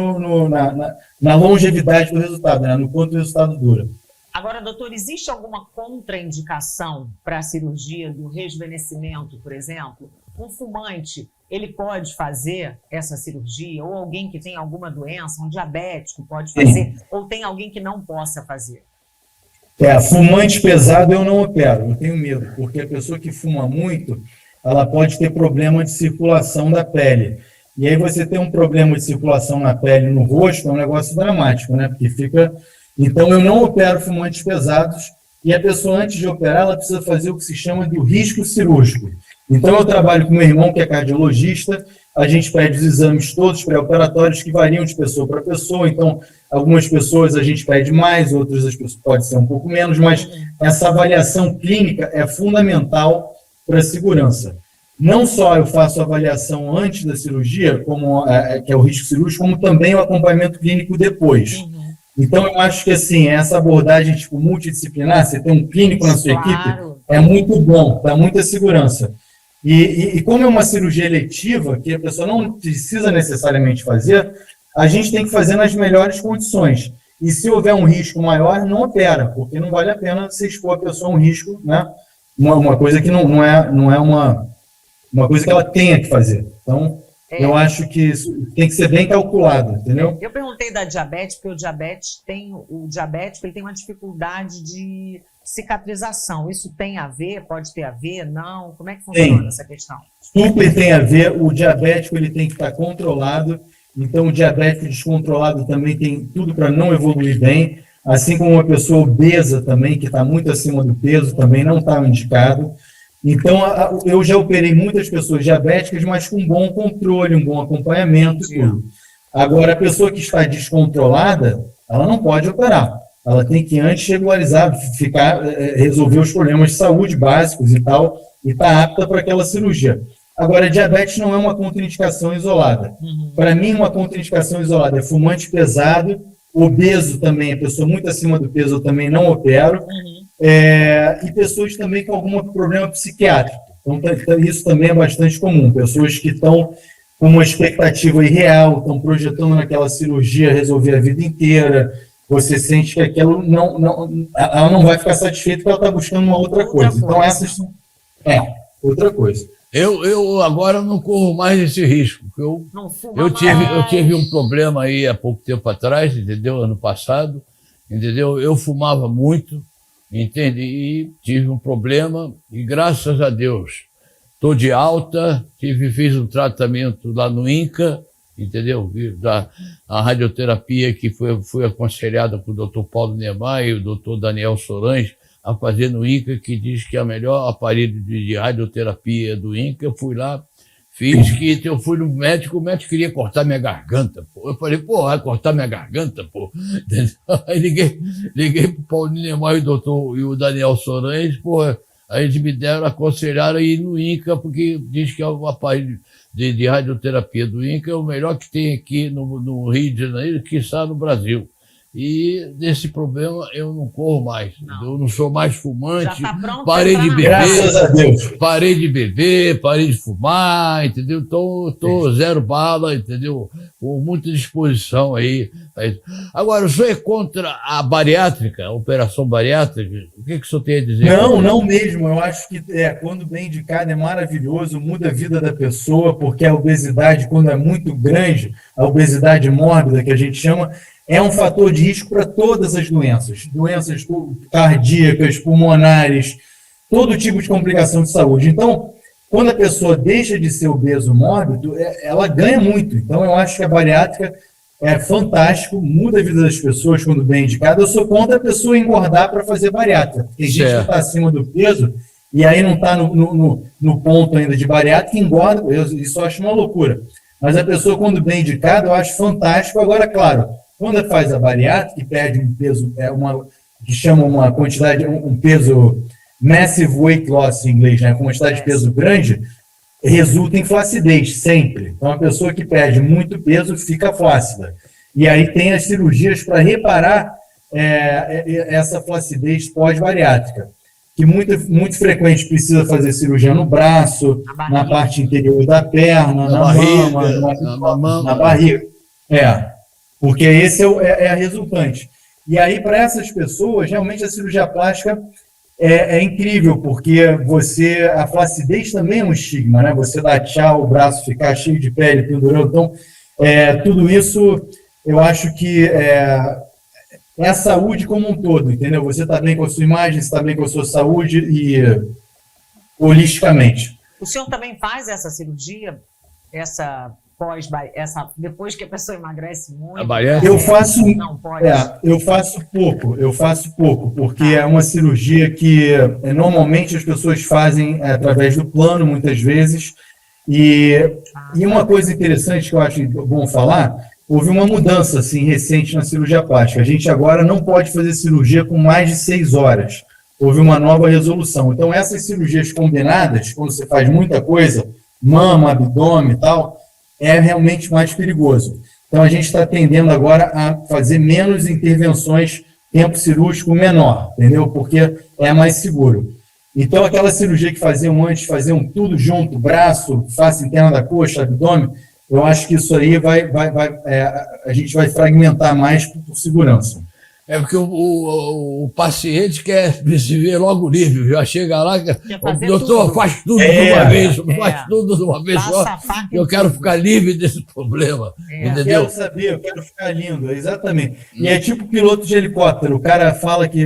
na longevidade do resultado, né? No quanto o resultado dura. Agora, doutor, existe alguma contraindicação para a cirurgia do rejuvenescimento, por exemplo? Um fumante, ele pode fazer essa cirurgia? Ou alguém que tem alguma doença, um diabético pode fazer? Ou tem alguém que não possa fazer? Fumante pesado eu não opero, eu tenho medo, porque a pessoa que fuma muito, ela pode ter problema de circulação da pele. E aí você tem um problema de circulação na pele no rosto, é um negócio dramático, né? Porque fica... Então eu não opero fumantes pesados e a pessoa, antes de operar, ela precisa fazer o que se chama do risco cirúrgico. Então eu trabalho com meu irmão, que é cardiologista, a gente pede os exames todos pré-operatórios que variam de pessoa para pessoa, então algumas pessoas a gente pede mais, outras as pessoas pode ser um pouco menos, mas essa avaliação clínica é fundamental para a segurança. Não só eu faço a avaliação antes da cirurgia, que é o risco cirúrgico, como também o acompanhamento clínico depois. Então, eu acho que, assim, essa abordagem multidisciplinar, você ter um clínico na sua equipe, é muito bom, dá muita segurança. E como é uma cirurgia eletiva, que a pessoa não precisa necessariamente fazer, a gente tem que fazer nas melhores condições. E se houver um risco maior, não opera, porque não vale a pena você expor a pessoa a um risco, né? Uma coisa que não é uma coisa que ela tenha que fazer. Então, eu acho que isso tem que ser bem calculado, entendeu? Eu perguntei da diabetes, porque o diabético ele tem uma dificuldade de cicatrização. Isso tem a ver? Pode ter a ver? Não? Como é que funciona essa questão? Super tem a ver. O diabético ele tem que estar controlado. Então, o diabético descontrolado também tem tudo para não evoluir bem. Assim como uma pessoa obesa também, que está muito acima do peso, também não está indicado. Então, eu já operei muitas pessoas diabéticas, mas com bom controle, um bom acompanhamento e tudo. Agora, a pessoa que está descontrolada, ela não pode operar. Ela tem que antes regularizar, resolver os problemas de saúde básicos e tal, e está apta para aquela cirurgia. Agora, diabetes não é uma contraindicação isolada. Para mim, uma contraindicação isolada é fumante pesado, obeso também, a pessoa muito acima do peso eu também não opero, e pessoas também com algum problema psiquiátrico. Então, isso também é bastante comum. Pessoas que estão com uma expectativa irreal, estão projetando naquela cirurgia resolver a vida inteira, você sente que aquilo ela não vai ficar satisfeita porque ela está buscando uma outra coisa. Então, essas são... outra coisa. Eu agora não corro mais esse risco. Eu tive um problema aí há pouco tempo atrás, entendeu? Ano passado, entendeu? Eu fumava muito, entende? E tive um problema e graças a Deus estou de alta, fiz um tratamento lá no INCA, entendeu? A radioterapia que foi aconselhada por Dr. Paulo Neymar e o Dr. Daniel Sorange a fazer no INCA, que diz que é o melhor aparelho de radioterapia do INCA. Eu fui lá, eu fui no médico, o médico queria cortar minha garganta, pô. Eu falei, vai cortar minha garganta, pô. Aí liguei pro Paulinho Neymar e o Daniel Sorange, pô. Aí eles aconselharam a ir no INCA, porque diz que é o aparelho de radioterapia do INCA é o melhor que tem aqui no Rio de Janeiro, que está no Brasil. E desse problema eu não corro mais. Eu não sou mais fumante, parei de beber, graças a Deus. Parei de beber, parei de fumar, entendeu? Tô zero bala, entendeu? Com muita disposição aí. Agora, o senhor é contra a bariátrica, a operação bariátrica? O que o senhor tem a dizer? Não mesmo. Eu acho que quando bem indicado é maravilhoso, muda a vida da pessoa, porque a obesidade, quando é muito grande, a obesidade mórbida, que a gente chama, é um fator de risco para todas as doenças cardíacas, pulmonares, todo tipo de complicação de saúde. Então, quando a pessoa deixa de ser obeso mórbido, ela ganha muito. Então, eu acho que a bariátrica é fantástico, muda a vida das pessoas quando bem indicado. Eu sou contra a pessoa engordar para fazer bariátrica. Tem gente que está acima do peso e aí não está no ponto ainda de bariátrica, engorda. Isso eu acho uma loucura. Mas a pessoa, quando bem indicada, eu acho fantástico. Agora, claro, quando faz a bariátrica, que perde um peso, que chama uma quantidade, um peso massive weight loss em inglês, né? Com uma quantidade de peso grande, resulta em flacidez, sempre. Então, a pessoa que perde muito peso fica flácida. E aí tem as cirurgias para reparar essa flacidez pós-bariátrica, que muito frequente precisa fazer cirurgia no braço, na parte interior da perna, na barriga. Porque esse é a resultante. E aí, para essas pessoas, realmente a cirurgia plástica é incrível, porque a flacidez também é um estigma, né? Você dá tchau, o braço ficar cheio de pele, pendurando. Então, tudo isso, eu acho que é a saúde como um todo, entendeu? Você está bem com a sua imagem, você está bem com a sua saúde e holisticamente. O senhor também faz essa cirurgia, depois que a pessoa emagrece muito? Eu faço pouco, porque é uma cirurgia que normalmente as pessoas fazem através do plano, muitas vezes. E uma coisa interessante que eu acho bom falar, houve uma mudança assim, recente na cirurgia plástica. A gente agora não pode fazer cirurgia com mais de 6 horas. Houve uma nova resolução. Então, essas cirurgias combinadas, quando você faz muita coisa, mama, abdômen e tal, é realmente mais perigoso. Então, a gente está tendendo agora a fazer menos intervenções, tempo cirúrgico menor, entendeu? Porque é mais seguro. Então, aquela cirurgia que faziam antes, faziam tudo junto, braço, face interna da coxa, abdômen, eu acho que isso aí a gente vai fragmentar mais por segurança. É porque o paciente quer se ver logo livre, já chega lá, o doutor tudo. Faz tudo de uma vez, faz tudo de uma vez só. Eu quero ficar livre desse problema, entendeu? Eu quero ficar lindo, exatamente. E é tipo piloto de helicóptero, o cara fala que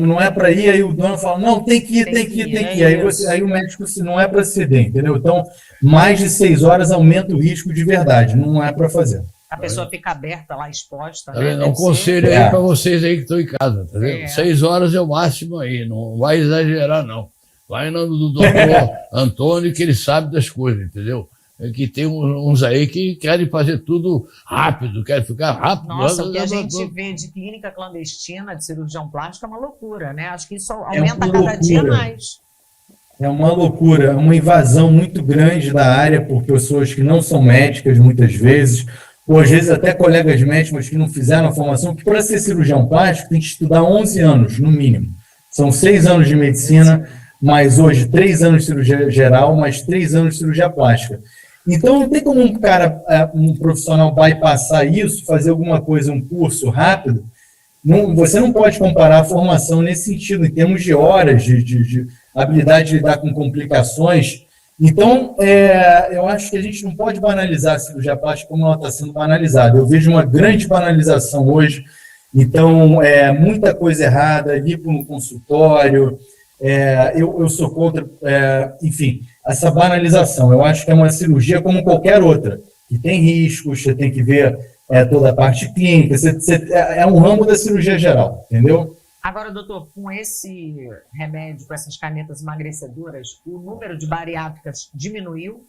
não é para ir, aí o dono fala, não, tem que ir. Aí o médico, se não é para ceder, entendeu? Então, mais de 6 horas aumenta o risco de verdade, não é para fazer. A pessoa fica aberta lá, exposta. Tá vendo? Um conselho aí para vocês aí que estão em casa, tá vendo? 6 horas é o máximo aí, não vai exagerar, não. Vai no doutor Antônio, que ele sabe das coisas, entendeu? Que tem uns aí que querem fazer tudo rápido, querem ficar rápido. Nossa, o que a gente vê de clínica clandestina, de cirurgião plástico, é uma loucura, né? Acho que isso aumenta cada dia mais. É uma loucura, uma invasão muito grande da área por pessoas que não são médicas, muitas vezes, ou às vezes até colegas médicos que não fizeram a formação, que para ser cirurgião plástico tem que estudar 11 anos, no mínimo. São 6 anos de medicina, mais hoje 3 anos de cirurgia geral, mais 3 anos de cirurgia plástica. Então não tem como um profissional bypassar isso, fazer alguma coisa, um curso rápido. Você não pode comparar a formação nesse sentido, em termos de horas, de habilidade de lidar com complicações. Então, eu acho que a gente não pode banalizar a cirurgia plástica como ela está sendo banalizada. Eu vejo uma grande banalização hoje, então, muita coisa errada, ir para um consultório, eu sou contra, enfim, essa banalização. Eu acho que é uma cirurgia como qualquer outra, que tem riscos, você tem que ver toda a parte clínica, é um ramo da cirurgia geral, entendeu? Agora, doutor, com esse remédio, com essas canetas emagrecedoras, o número de bariátricas diminuiu?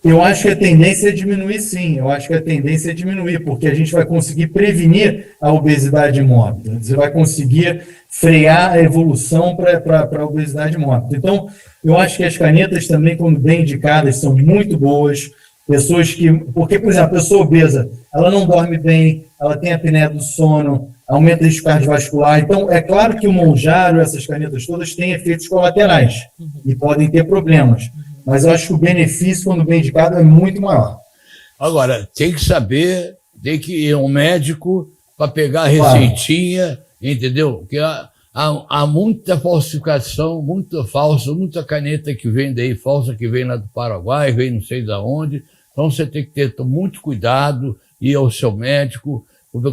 Eu acho que a tendência é diminuir, sim. Eu acho que a tendência é diminuir, porque a gente vai conseguir prevenir a obesidade mórbida. Você vai conseguir frear a evolução para a obesidade mórbida. Então, eu acho que as canetas também, quando bem indicadas, são muito boas. Pessoas que... Porque, por exemplo, a pessoa obesa, ela não dorme bem, ela tem apneia do sono, aumenta o risco cardiovascular. Então, é claro que o Mounjaro, essas canetas todas, têm efeitos colaterais e podem ter problemas. Mas eu acho que o benefício, quando bem indicado, é muito maior. Agora, tem que saber, tem que ir a um médico para pegar a receitinha, entendeu? Porque há muita falsificação, muita falsa, muita caneta que vem daí, falsa, que vem lá do Paraguai, vem não sei de onde. Então, você tem que ter muito cuidado, ir ao seu médico,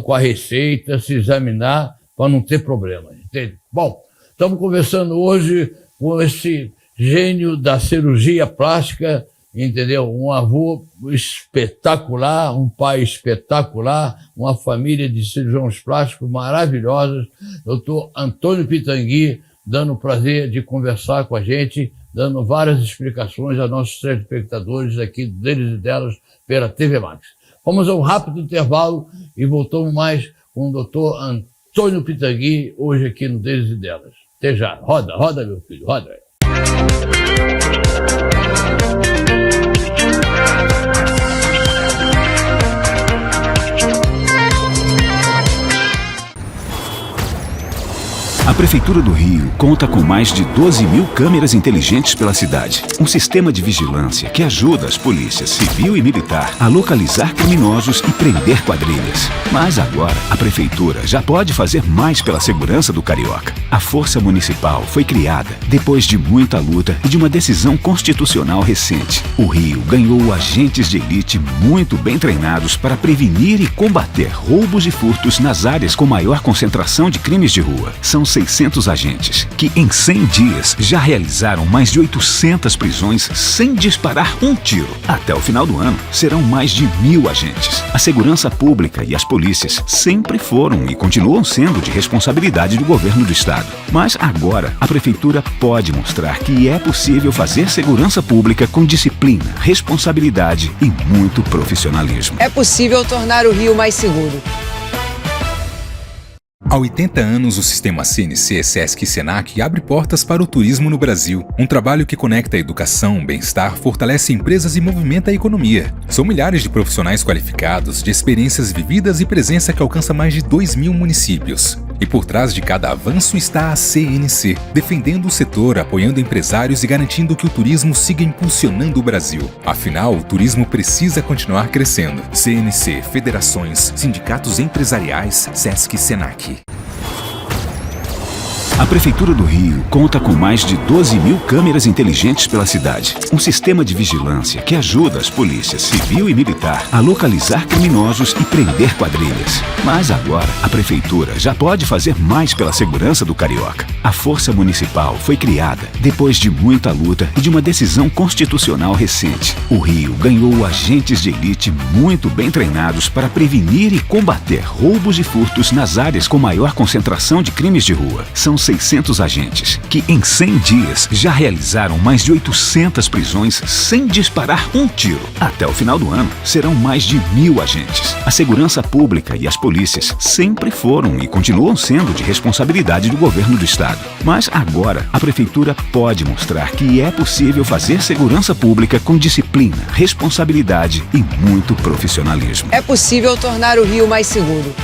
com a receita, se examinar, para não ter problema, entende? Bom, estamos conversando hoje com esse gênio da cirurgia plástica, entendeu? Um avô espetacular, um pai espetacular, uma família de cirurgiões plásticos maravilhosos, doutor Antônio Pitangui, dando o prazer de conversar com a gente, dando várias explicações a nossos telespectadores aqui deles e delas pela TV Max. Vamos a um rápido intervalo e voltamos mais com o doutor Antônio Pitangui, hoje aqui no Deles e Delas. Até já. Roda, meu filho, roda. A A Prefeitura do Rio conta com mais de 12 mil câmeras inteligentes pela cidade. Um sistema de vigilância que ajuda as polícias civil e militar a localizar criminosos e prender quadrilhas. Mas agora, a Prefeitura já pode fazer mais pela segurança do carioca. A Força Municipal foi criada depois de muita luta e de uma decisão constitucional recente. O Rio ganhou agentes de elite muito bem treinados para prevenir e combater roubos e furtos nas áreas com maior concentração de crimes de rua. São 600 agentes que, em 100 dias, já realizaram mais de 800 prisões sem disparar um tiro. Até o final do ano, serão mais de 1.000 agentes. A segurança pública e as polícias sempre foram e continuam sendo de responsabilidade do governo do estado. Mas agora, a Prefeitura pode mostrar que é possível fazer segurança pública com disciplina, responsabilidade e muito profissionalismo. É possível tornar o Rio mais seguro. Há 80 anos, o sistema CNC, Sesc e Senac abre portas para o turismo no Brasil. Um trabalho que conecta a educação, bem-estar, fortalece empresas e movimenta a economia. São milhares de profissionais qualificados, de experiências vividas e presença que alcança mais de 2.000 municípios. E por trás de cada avanço está a CNC, defendendo o setor, apoiando empresários e garantindo que o turismo siga impulsionando o Brasil. Afinal, o turismo precisa continuar crescendo. CNC, federações, sindicatos empresariais, Sesc e Senac. A Prefeitura do Rio conta com mais de 12 mil câmeras inteligentes pela cidade. Um sistema de vigilância que ajuda as polícias civil e militar a localizar criminosos e prender quadrilhas. Mas agora, a Prefeitura já pode fazer mais pela segurança do carioca. A Força Municipal foi criada depois de muita luta e de uma decisão constitucional recente. O Rio ganhou agentes de elite muito bem treinados para prevenir e combater roubos e furtos nas áreas com maior concentração de crimes de rua. São 600 agentes que, em 100 dias, já realizaram mais de 800 prisões sem disparar um tiro. Até o final do ano, serão mais de 1.000 agentes. A segurança pública e as polícias sempre foram e continuam sendo de responsabilidade do governo do estado. Mas agora, a Prefeitura pode mostrar que é possível fazer segurança pública com disciplina, responsabilidade e muito profissionalismo. É possível tornar o Rio mais seguro.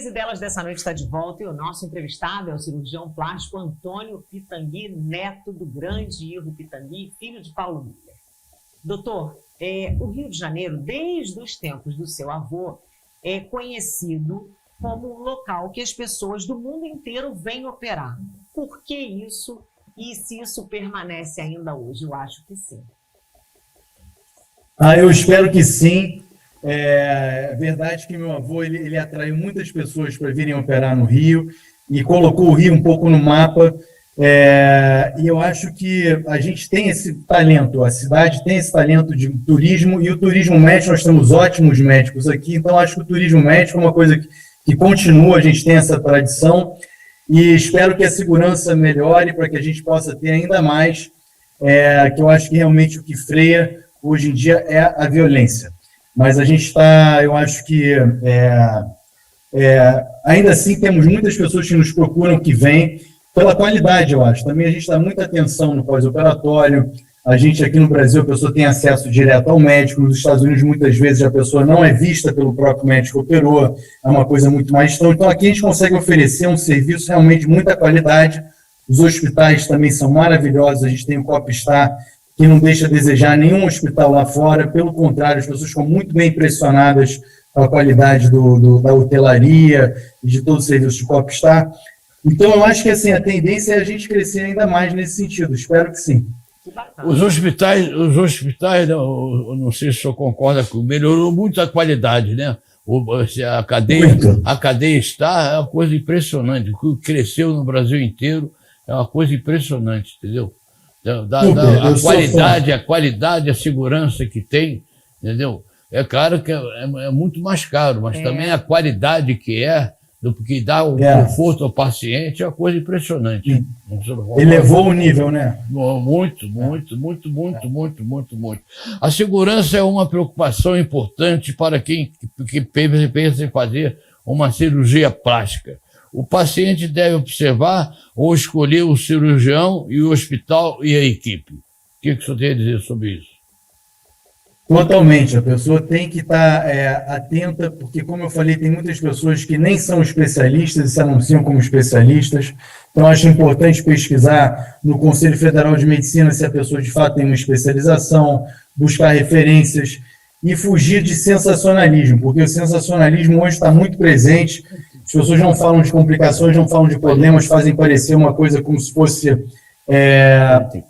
E delas dessa noite está de volta e o nosso entrevistado é o cirurgião plástico Antônio Pitangui, neto do grande Ivo Pitangui, filho de Paulo Miller. Doutor, o Rio de Janeiro, desde os tempos do seu avô, é conhecido como um local que as pessoas do mundo inteiro vêm operar. Por que isso e se isso permanece ainda hoje? Eu acho que sim. Eu espero que sim. É verdade que meu avô ele atraiu muitas pessoas para virem operar no Rio e colocou o Rio um pouco no mapa. E eu acho que a gente tem esse talento, a cidade tem esse talento de turismo, e o turismo médico, nós temos ótimos médicos aqui, então acho que o turismo médico é uma coisa que continua, a gente tem essa tradição, e espero que a segurança melhore para que a gente possa ter ainda mais, que eu acho que realmente o que freia hoje em dia é a violência. Mas a gente está, eu acho que ainda assim temos muitas pessoas que nos procuram, que vêm pela qualidade, eu acho. Também a gente dá muita atenção no pós-operatório. A gente aqui no Brasil, a pessoa tem acesso direto ao médico. Nos Estados Unidos, muitas vezes, a pessoa não é vista pelo próprio médico que operou. É uma coisa muito mais distante. Então, aqui a gente consegue oferecer um serviço realmente de muita qualidade. Os hospitais também são maravilhosos. A gente tem o Copstar, que não deixa a desejar nenhum hospital lá fora. Pelo contrário, as pessoas ficam muito bem impressionadas com a qualidade da hotelaria e de todo o serviço de Copstar. Então, eu acho que assim, a tendência é a gente crescer ainda mais nesse sentido. Espero que sim. Os hospitais, eu não sei se o senhor concorda comigo, melhorou muito a qualidade, né? A cadeia está, é uma coisa impressionante. O que cresceu no Brasil inteiro é uma coisa impressionante, entendeu? A qualidade, a segurança que tem, entendeu? É claro que é muito mais caro, mas também a qualidade que que dá o conforto ao paciente é uma coisa impressionante. Elevou o nível, né? Muito. A segurança é uma preocupação importante para quem pensa em fazer uma cirurgia plástica. o paciente deve observar ou escolher o cirurgião e o hospital e a equipe. O que o senhor tem a dizer sobre isso? Totalmente, a pessoa tem que estar atenta, porque, como eu falei, tem muitas pessoas que nem são especialistas e se anunciam como especialistas, então acho importante pesquisar no Conselho Federal de Medicina se a pessoa de fato tem uma especialização, buscar referências e fugir de sensacionalismo, porque o sensacionalismo hoje está muito presente, as pessoas não falam de complicações, não falam de problemas, fazem parecer uma coisa como se fosse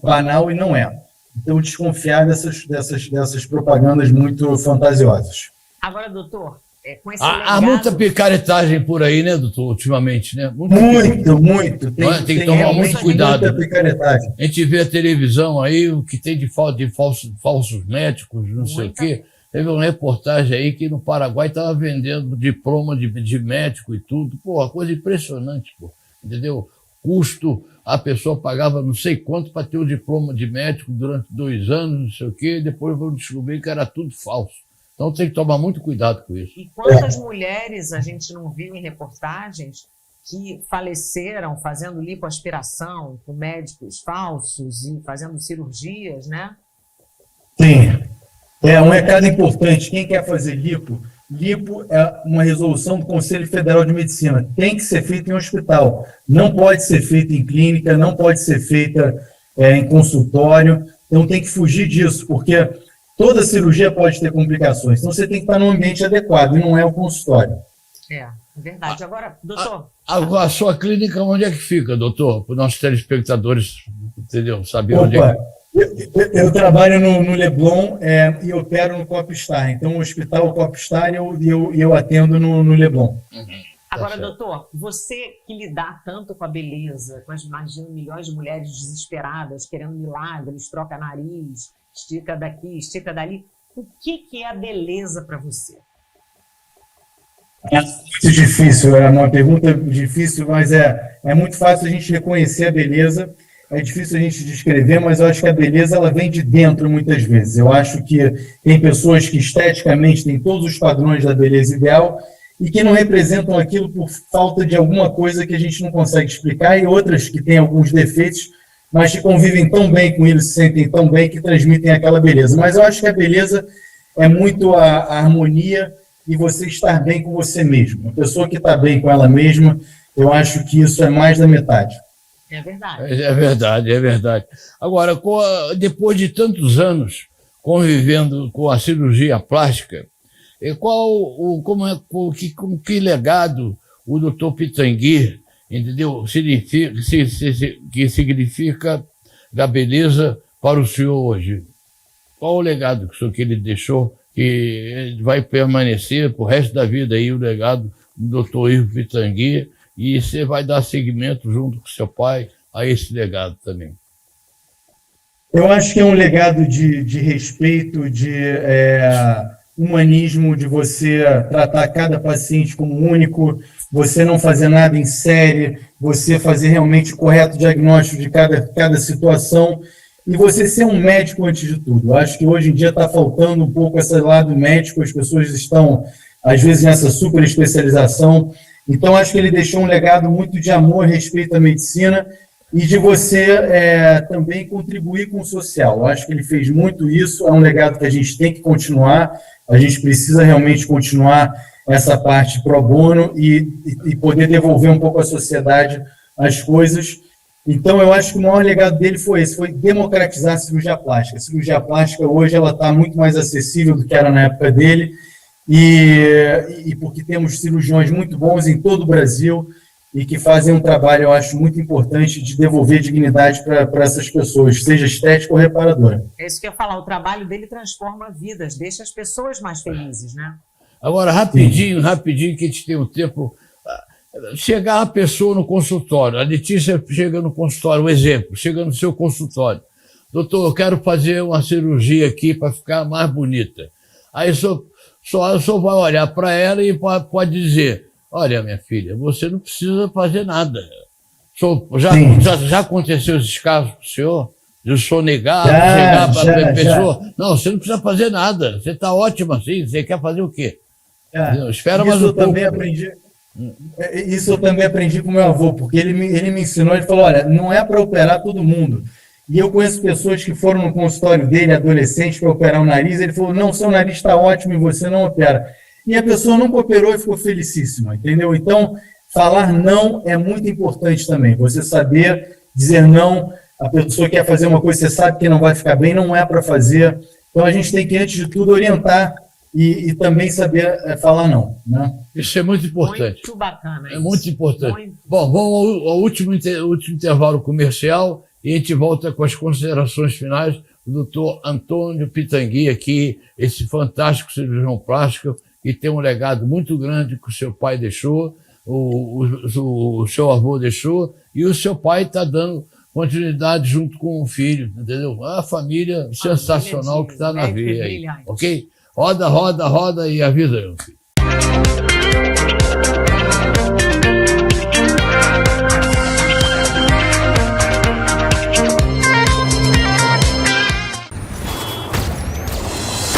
banal e não é. Então, desconfiar dessas propagandas muito fantasiosas. Agora, doutor, com esse há muita picaretagem por aí, né, doutor, ultimamente, né? Muito. Tem que tomar muito cuidado. Muita picaretagem. A gente vê a televisão aí, o que tem de falsos médicos, não sei o quê. Teve uma reportagem aí que no Paraguai estava vendendo diploma de médico e tudo. Pô, uma coisa impressionante, pô. Entendeu? Custo, a pessoa pagava não sei quanto para ter o diploma de médico durante 2 anos, não sei o quê, e depois vão descobrir que era tudo falso. Então tem que tomar muito cuidado com isso. E quantas mulheres a gente não viu em reportagens que faleceram fazendo lipoaspiração com médicos falsos e fazendo cirurgias, né? Sim. Um recado importante. Quem quer fazer lipo é uma resolução do Conselho Federal de Medicina. Tem que ser feita em hospital. Não pode ser feita em clínica, não pode ser feita em consultório. Então tem que fugir disso, porque toda cirurgia pode ter complicações. Então você tem que estar num ambiente adequado, e não é o consultório. É verdade. Agora, doutor... A sua clínica, onde é que fica, doutor? Para os nossos telespectadores, entendeu? Saber onde é que... Eu trabalho no Leblon e opero no Copstar. Então, o hospital Copstar eu atendo no Leblon. Agora, doutor, você que lidar tanto com a beleza, com as mais de 1 milhão de mulheres desesperadas, querendo milagres, troca nariz, estica daqui, estica dali, o que é a beleza para você? É muito difícil, é uma pergunta difícil, mas é muito fácil a gente reconhecer a beleza. É difícil a gente descrever, mas eu acho que a beleza ela vem de dentro muitas vezes. Eu acho que tem pessoas que esteticamente têm todos os padrões da beleza ideal e que não representam aquilo por falta de alguma coisa que a gente não consegue explicar, e outras que têm alguns defeitos, mas que convivem tão bem com eles, se sentem tão bem que transmitem aquela beleza. Mas eu acho que a beleza é muito a harmonia e você estar bem com você mesmo. Uma pessoa que está bem com ela mesma, eu acho que isso é mais da metade. É verdade. É verdade. Agora, depois de tantos anos convivendo com a cirurgia plástica, que legado o doutor Pitangui, entendeu? Que significa da beleza para o senhor hoje? Qual o legado que ele deixou, que vai permanecer para o resto da vida aí, o legado do doutor Ivo Pitangui? E você vai dar seguimento junto com seu pai a esse legado também. Eu acho que é um legado de respeito, de humanismo, de você tratar cada paciente como único, você não fazer nada em série, você fazer realmente o correto diagnóstico de cada situação e você ser um médico antes de tudo. Eu acho que hoje em dia está faltando um pouco esse lado médico, as pessoas estão, às vezes, nessa super especialização. Então, acho que ele deixou um legado muito de amor, respeito à medicina e de você também contribuir com o social. Eu acho que ele fez muito isso, é um legado que a gente tem que continuar, a gente precisa realmente continuar essa parte pro bono e poder devolver um pouco à sociedade as coisas. Então, eu acho que o maior legado dele foi esse, foi democratizar a cirurgia plástica. A cirurgia plástica hoje ela está muito mais acessível do que era na época dele, e porque temos cirurgiões muito bons em todo o Brasil e que fazem um trabalho, eu acho, muito importante de devolver dignidade para essas pessoas, seja estética ou reparadora. É isso que eu ia falar, o trabalho dele transforma vidas, deixa as pessoas mais felizes, né? Agora, rapidinho, que a gente tem um tempo. Chegar a pessoa no consultório, a Letícia chega no consultório, um exemplo, chega no seu consultório. Doutor, eu quero fazer uma cirurgia aqui para ficar mais bonita. Aí o senhor vai olhar para ela e pode dizer: olha, minha filha, você não precisa fazer nada. Já aconteceu esses casos com o senhor? De o senhor negar, chegar para a pessoa? Já. Não, você não precisa fazer nada. Você está ótima assim. Você quer fazer o quê? Espera mais um pouco. Isso eu também aprendi com meu avô, porque ele me ensinou, ele falou, olha, não é para operar todo mundo. E eu conheço pessoas que foram no consultório dele, adolescentes, para operar o nariz, ele falou, não, seu nariz está ótimo e você não opera. E a pessoa nunca operou e ficou felicíssima, entendeu? Então, falar não é muito importante também, você saber dizer não, a pessoa quer fazer uma coisa, você sabe que não vai ficar bem, não é para fazer. Então, a gente tem que, antes de tudo, orientar e também saber falar não, né? Isso é muito importante. Muito bacana. É muito importante. Muito. Bom, vamos ao último intervalo comercial e a gente volta com as considerações finais do doutor Antônio Pitangui aqui, esse fantástico cirurgião plástico que tem um legado muito grande que o seu pai deixou, o seu avô deixou, e o seu pai está dando continuidade junto com o filho, entendeu? A família sensacional que está na veia aí, ok? Roda, roda, roda e avisa aí, filho.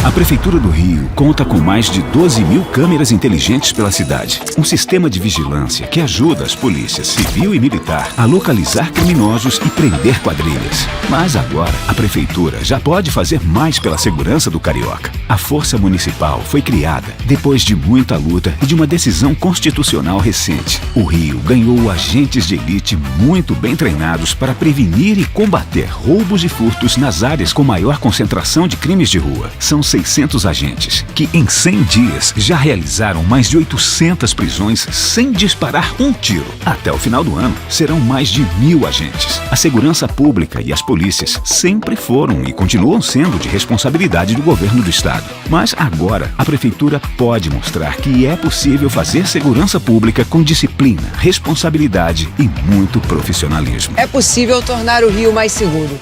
A Prefeitura do Rio conta com mais de 12 mil câmeras inteligentes pela cidade. Um sistema de vigilância que ajuda as polícias civil e militar a localizar criminosos e prender quadrilhas. Mas agora, a Prefeitura já pode fazer mais pela segurança do carioca. A Força Municipal foi criada depois de muita luta e de uma decisão constitucional recente. O Rio ganhou agentes de elite muito bem treinados para prevenir e combater roubos e furtos nas áreas com maior concentração de crimes de rua. São 600 agentes, que em 100 dias já realizaram mais de 800 prisões sem disparar um tiro. Até o final do ano, serão mais de 1.000 agentes. A segurança pública e as polícias sempre foram e continuam sendo de responsabilidade do governo do estado. Mas agora, a Prefeitura pode mostrar que é possível fazer segurança pública com disciplina, responsabilidade e muito profissionalismo. É possível tornar o Rio mais seguro.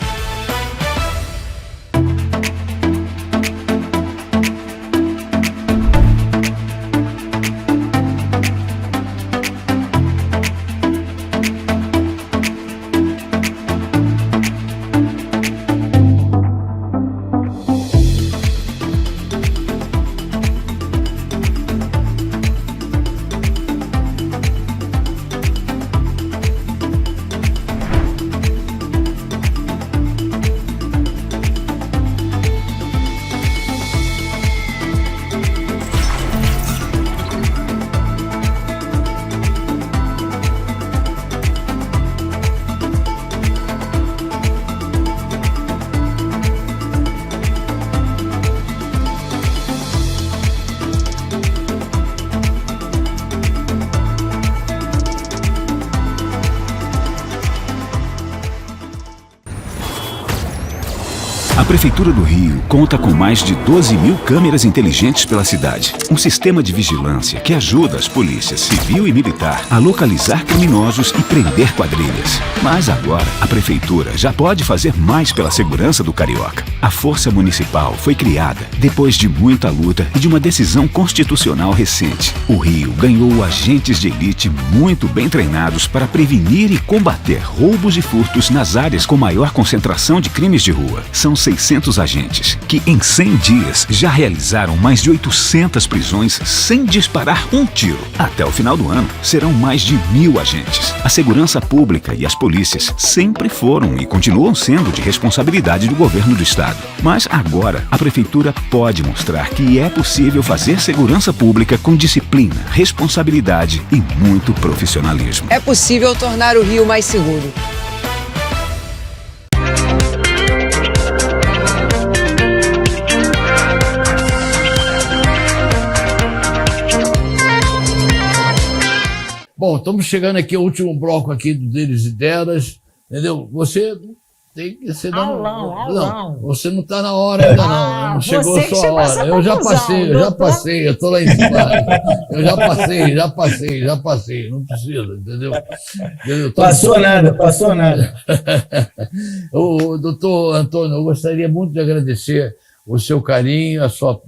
A Prefeitura do Rio conta com mais de 12 mil câmeras inteligentes pela cidade. Um sistema de vigilância que ajuda as polícias civil e militar a localizar criminosos e prender quadrilhas. Mas agora, a Prefeitura já pode fazer mais pela segurança do carioca. A Força Municipal foi criada depois de muita luta e de uma decisão constitucional recente. O Rio ganhou agentes de elite muito bem treinados para prevenir e combater roubos e furtos nas áreas com maior concentração de crimes de rua. São 600 agentes, que em 100 dias já realizaram mais de 800 prisões sem disparar um tiro. Até o final do ano, serão mais de 1.000 agentes. A segurança pública e as polícias sempre foram e continuam sendo de responsabilidade do governo do estado. Mas agora, a Prefeitura pode mostrar que é possível fazer segurança pública com disciplina, responsabilidade e muito profissionalismo. É possível tornar o Rio mais seguro. Bom, estamos chegando aqui ao último bloco aqui do Deles e Delas, entendeu? Você tem que ser... Não, você não está na hora ainda não, não chegou a sua hora. Eu já passei, eu estou lá em cima. Eu já passei, não precisa, entendeu? Passou nada. O doutor Antônio, eu gostaria muito de agradecer o seu carinho, a sua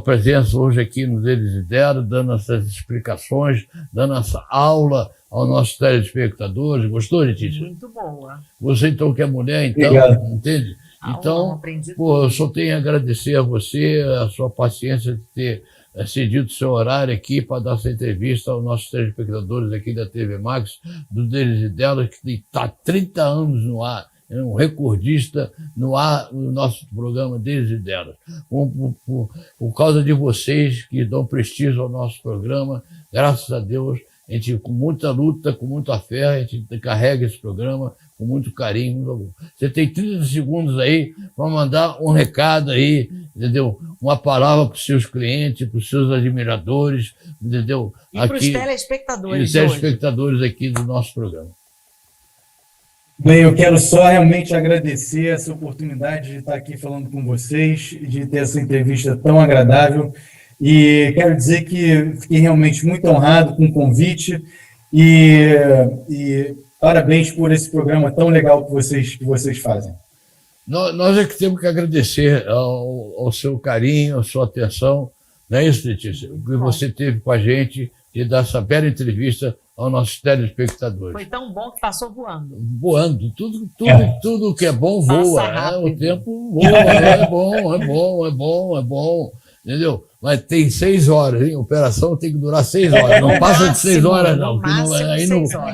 presença hoje aqui no Deles e Delas, dando essas explicações, dando essa aula aos nossos telespectadores. Gostou, Letícia? Muito boa. Você, então, que é mulher, então, obrigado. Entende? Então, eu só tenho a agradecer a você, a sua paciência de ter cedido seu horário aqui para dar essa entrevista aos nossos telespectadores aqui da TV Max, do Deles e Delas, que está há 30 anos no ar. É um recordista no ar, no nosso programa Deles e Delas. Por causa de vocês que dão prestígio ao nosso programa, graças a Deus, a gente, com muita luta, com muita fé, a gente carrega esse programa com muito carinho. Muito amor. Você tem 30 segundos aí para mandar um recado aí, entendeu? Uma palavra para os seus clientes, para os seus admiradores, entendeu? E para os telespectadores. E os telespectadores aqui do nosso programa. Bem, eu quero só realmente agradecer essa oportunidade de estar aqui falando com vocês, de ter essa entrevista tão agradável. E quero dizer que fiquei realmente muito honrado com o convite e parabéns por esse programa tão legal que vocês fazem. Nós é que temos que agradecer ao seu carinho, à sua atenção, não é isso, Letícia? O que você teve com a gente e dar essa bela entrevista aos nossos telespectadores. Foi tão bom que passou voando. Voando. Tudo que é bom voa. O tempo voa. É bom. Entendeu? Mas tem 6 horas, hein? A operação tem que durar 6 horas. Não passa de 6 horas, não.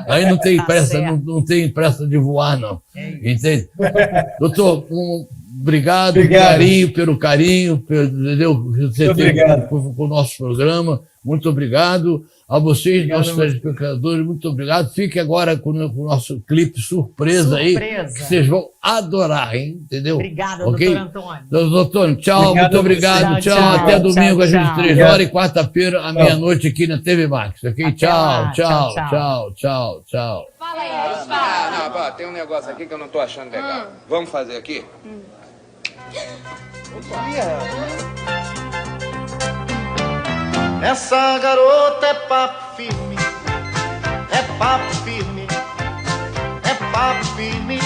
Aí não tem pressa, não tem pressa de voar, não. Entende? Doutor, obrigado pelo carinho, entendeu? Você teve com o nosso programa. Muito obrigado. A vocês, nossos telespectadores, muito obrigado. Fique agora com o nosso clipe surpresa aí, que vocês vão adorar, hein? Entendeu? Obrigada, okay? doutor Antônio. Doutor Antônio, tchau, muito obrigado. Tchau. Até domingo, às 23 horas e quarta-feira, à meia-noite, aqui na TV Max. Ok? Tchau. Fala aí, Não, tem um negócio aqui que eu não tô achando legal. Vamos fazer aqui? Essa garota é papo firme, é papo firme, é papo firme.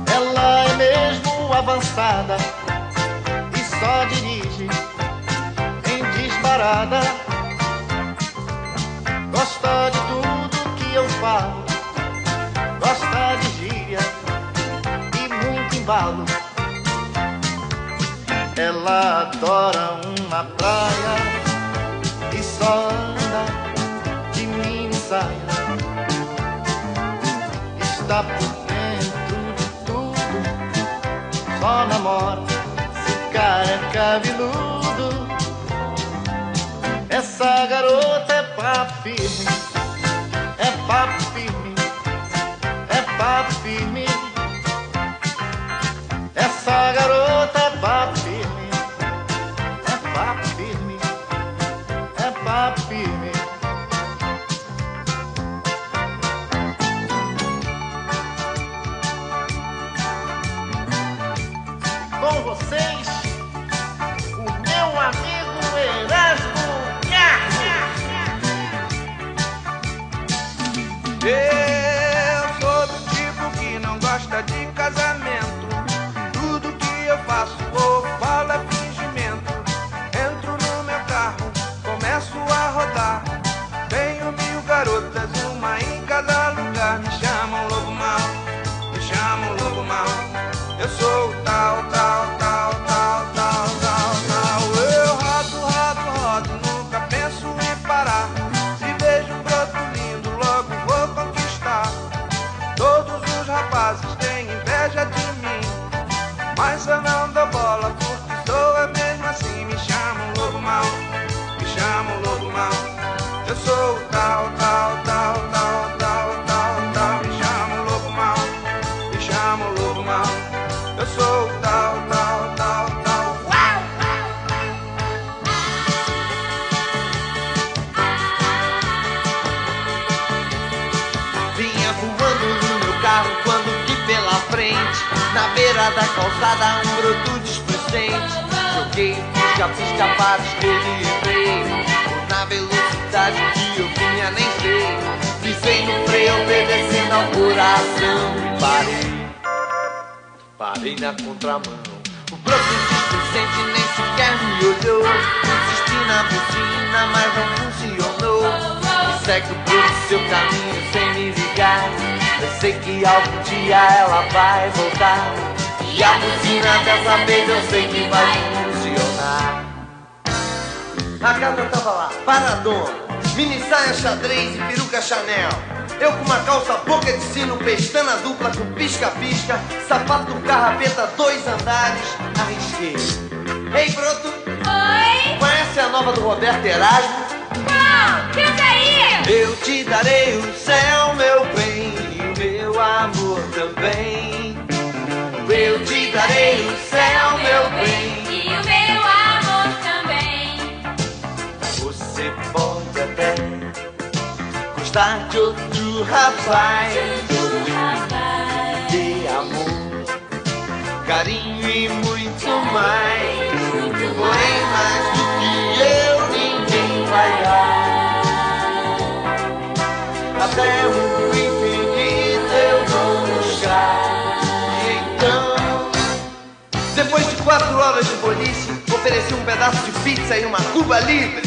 Ela é mesmo avançada e só dirige em disparada. Gosta de tudo que eu falo, gosta de gíria e muito embalo. Ela adora uma praia e só anda de mini saia. Está por dentro de tudo, só namora se cara é cabeludo. Essa garota é papo firme, é papo firme, é papo firme. Essa garota é papo firme. Com vocês, o meu amigo Erasmo. Eu sou do tipo que não gosta de casamento. Tudo que eu faço ou falo é fingimento. Entro no meu carro, começo a rodar. Tenho 1000 garotas, uma em cada lugar. Me chamam lobo mal, me chamam lobo mal. Eu sou o tal. Eu rodo, nunca penso em parar. Se vejo um broto lindo, logo vou conquistar. Todos os rapazes têm inveja de mim, mas eu não dou bola porque sou mesmo assim. Me chamam lobo mal, me chamam lobo mal. Eu sou o tal. Me chamam lobo mal, me chamam lobo mal. Eu sou o tal. Vinha voando no meu carro quando vi pela frente, na beira da calçada, um broto displicente. Joguei pisca-pisca para escrever e freio, na velocidade que eu vinha nem sei. Pisei no freio obedecendo ao coração e parei na contramão. O broto displicente nem sequer me olhou. Insisti na buzina, mas não funcionou. E segue pro seu caminho sem me ligar. Eu sei que algum dia ela vai voltar. E a buzina dessa vez eu sei que vai funcionar. A gata tava lá, paradona, mini saia xadrez e peruca Chanel. Eu com uma calça boca de sino, pestana dupla com pisca-pisca, sapato carrapeta 2 andares, arrisquei. Ei, broto! Oi! Conhece a nova do Roberto Erasmo? Qual? Canta aí! Eu te darei o céu, meu bem, e o meu amor também. Eu te darei o céu, meu bem, e o meu amor também. Você pode até gostar de outro rapaz, de amor, carinho e muito mais. Porém, mais do que eu, ninguém vai dar. Até o infinito eu vou buscar. E então, depois de 4 horas de boliche, ofereci um pedaço de pizza e uma Cuba Libre.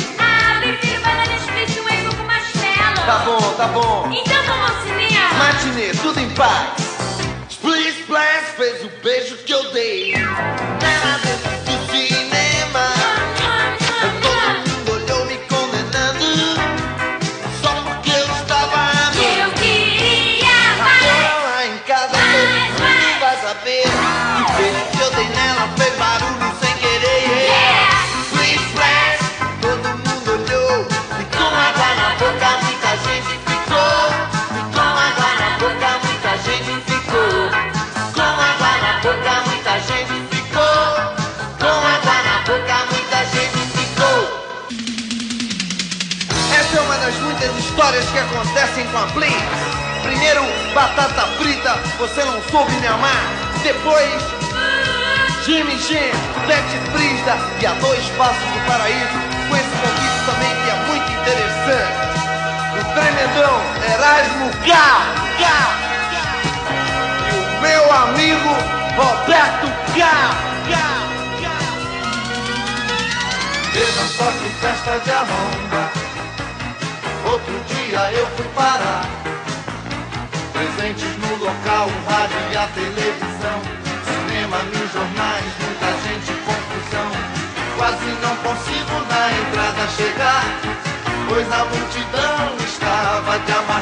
Prefiro banana split, um Eggo com marshmallow. Tá bom, tá bom. Então vamos ao cinema. Matinê, tudo em paz. Split Splash fez o beijo que eu dei. Era dentro do cinema. Todo mundo olhou me condenando, só porque eu estava amando. Eu queria mais. Agora lá em casa todo mundo vai saber que o beijo que eu dei nela fez barulho sem querer. Split Splash, todo mundo olhou. E com água na boca muita gente ficou. E com água na boca muita gente ficou. Com água na boca muita gente ficou. Com água na boca muita gente ficou. Essa é uma das muitas histórias que acontecem com a Blitz. Primeiro, batata frita, você não soube me amar. Depois, Jimmy Jam, Bete Frista e a 2 Passos do Paraíso, com esse convite também que é muito interessante. O tremendão Erasmo Gal. E o meu amigo Roberto Gal. Vejam só que festa de arromba. Outro dia eu fui parar. Presentes no local, o rádio e a televisão. Cinema, nos jornais, muita gente, confusão. Quase não consigo na entrada chegar, pois a multidão estava de amarrar.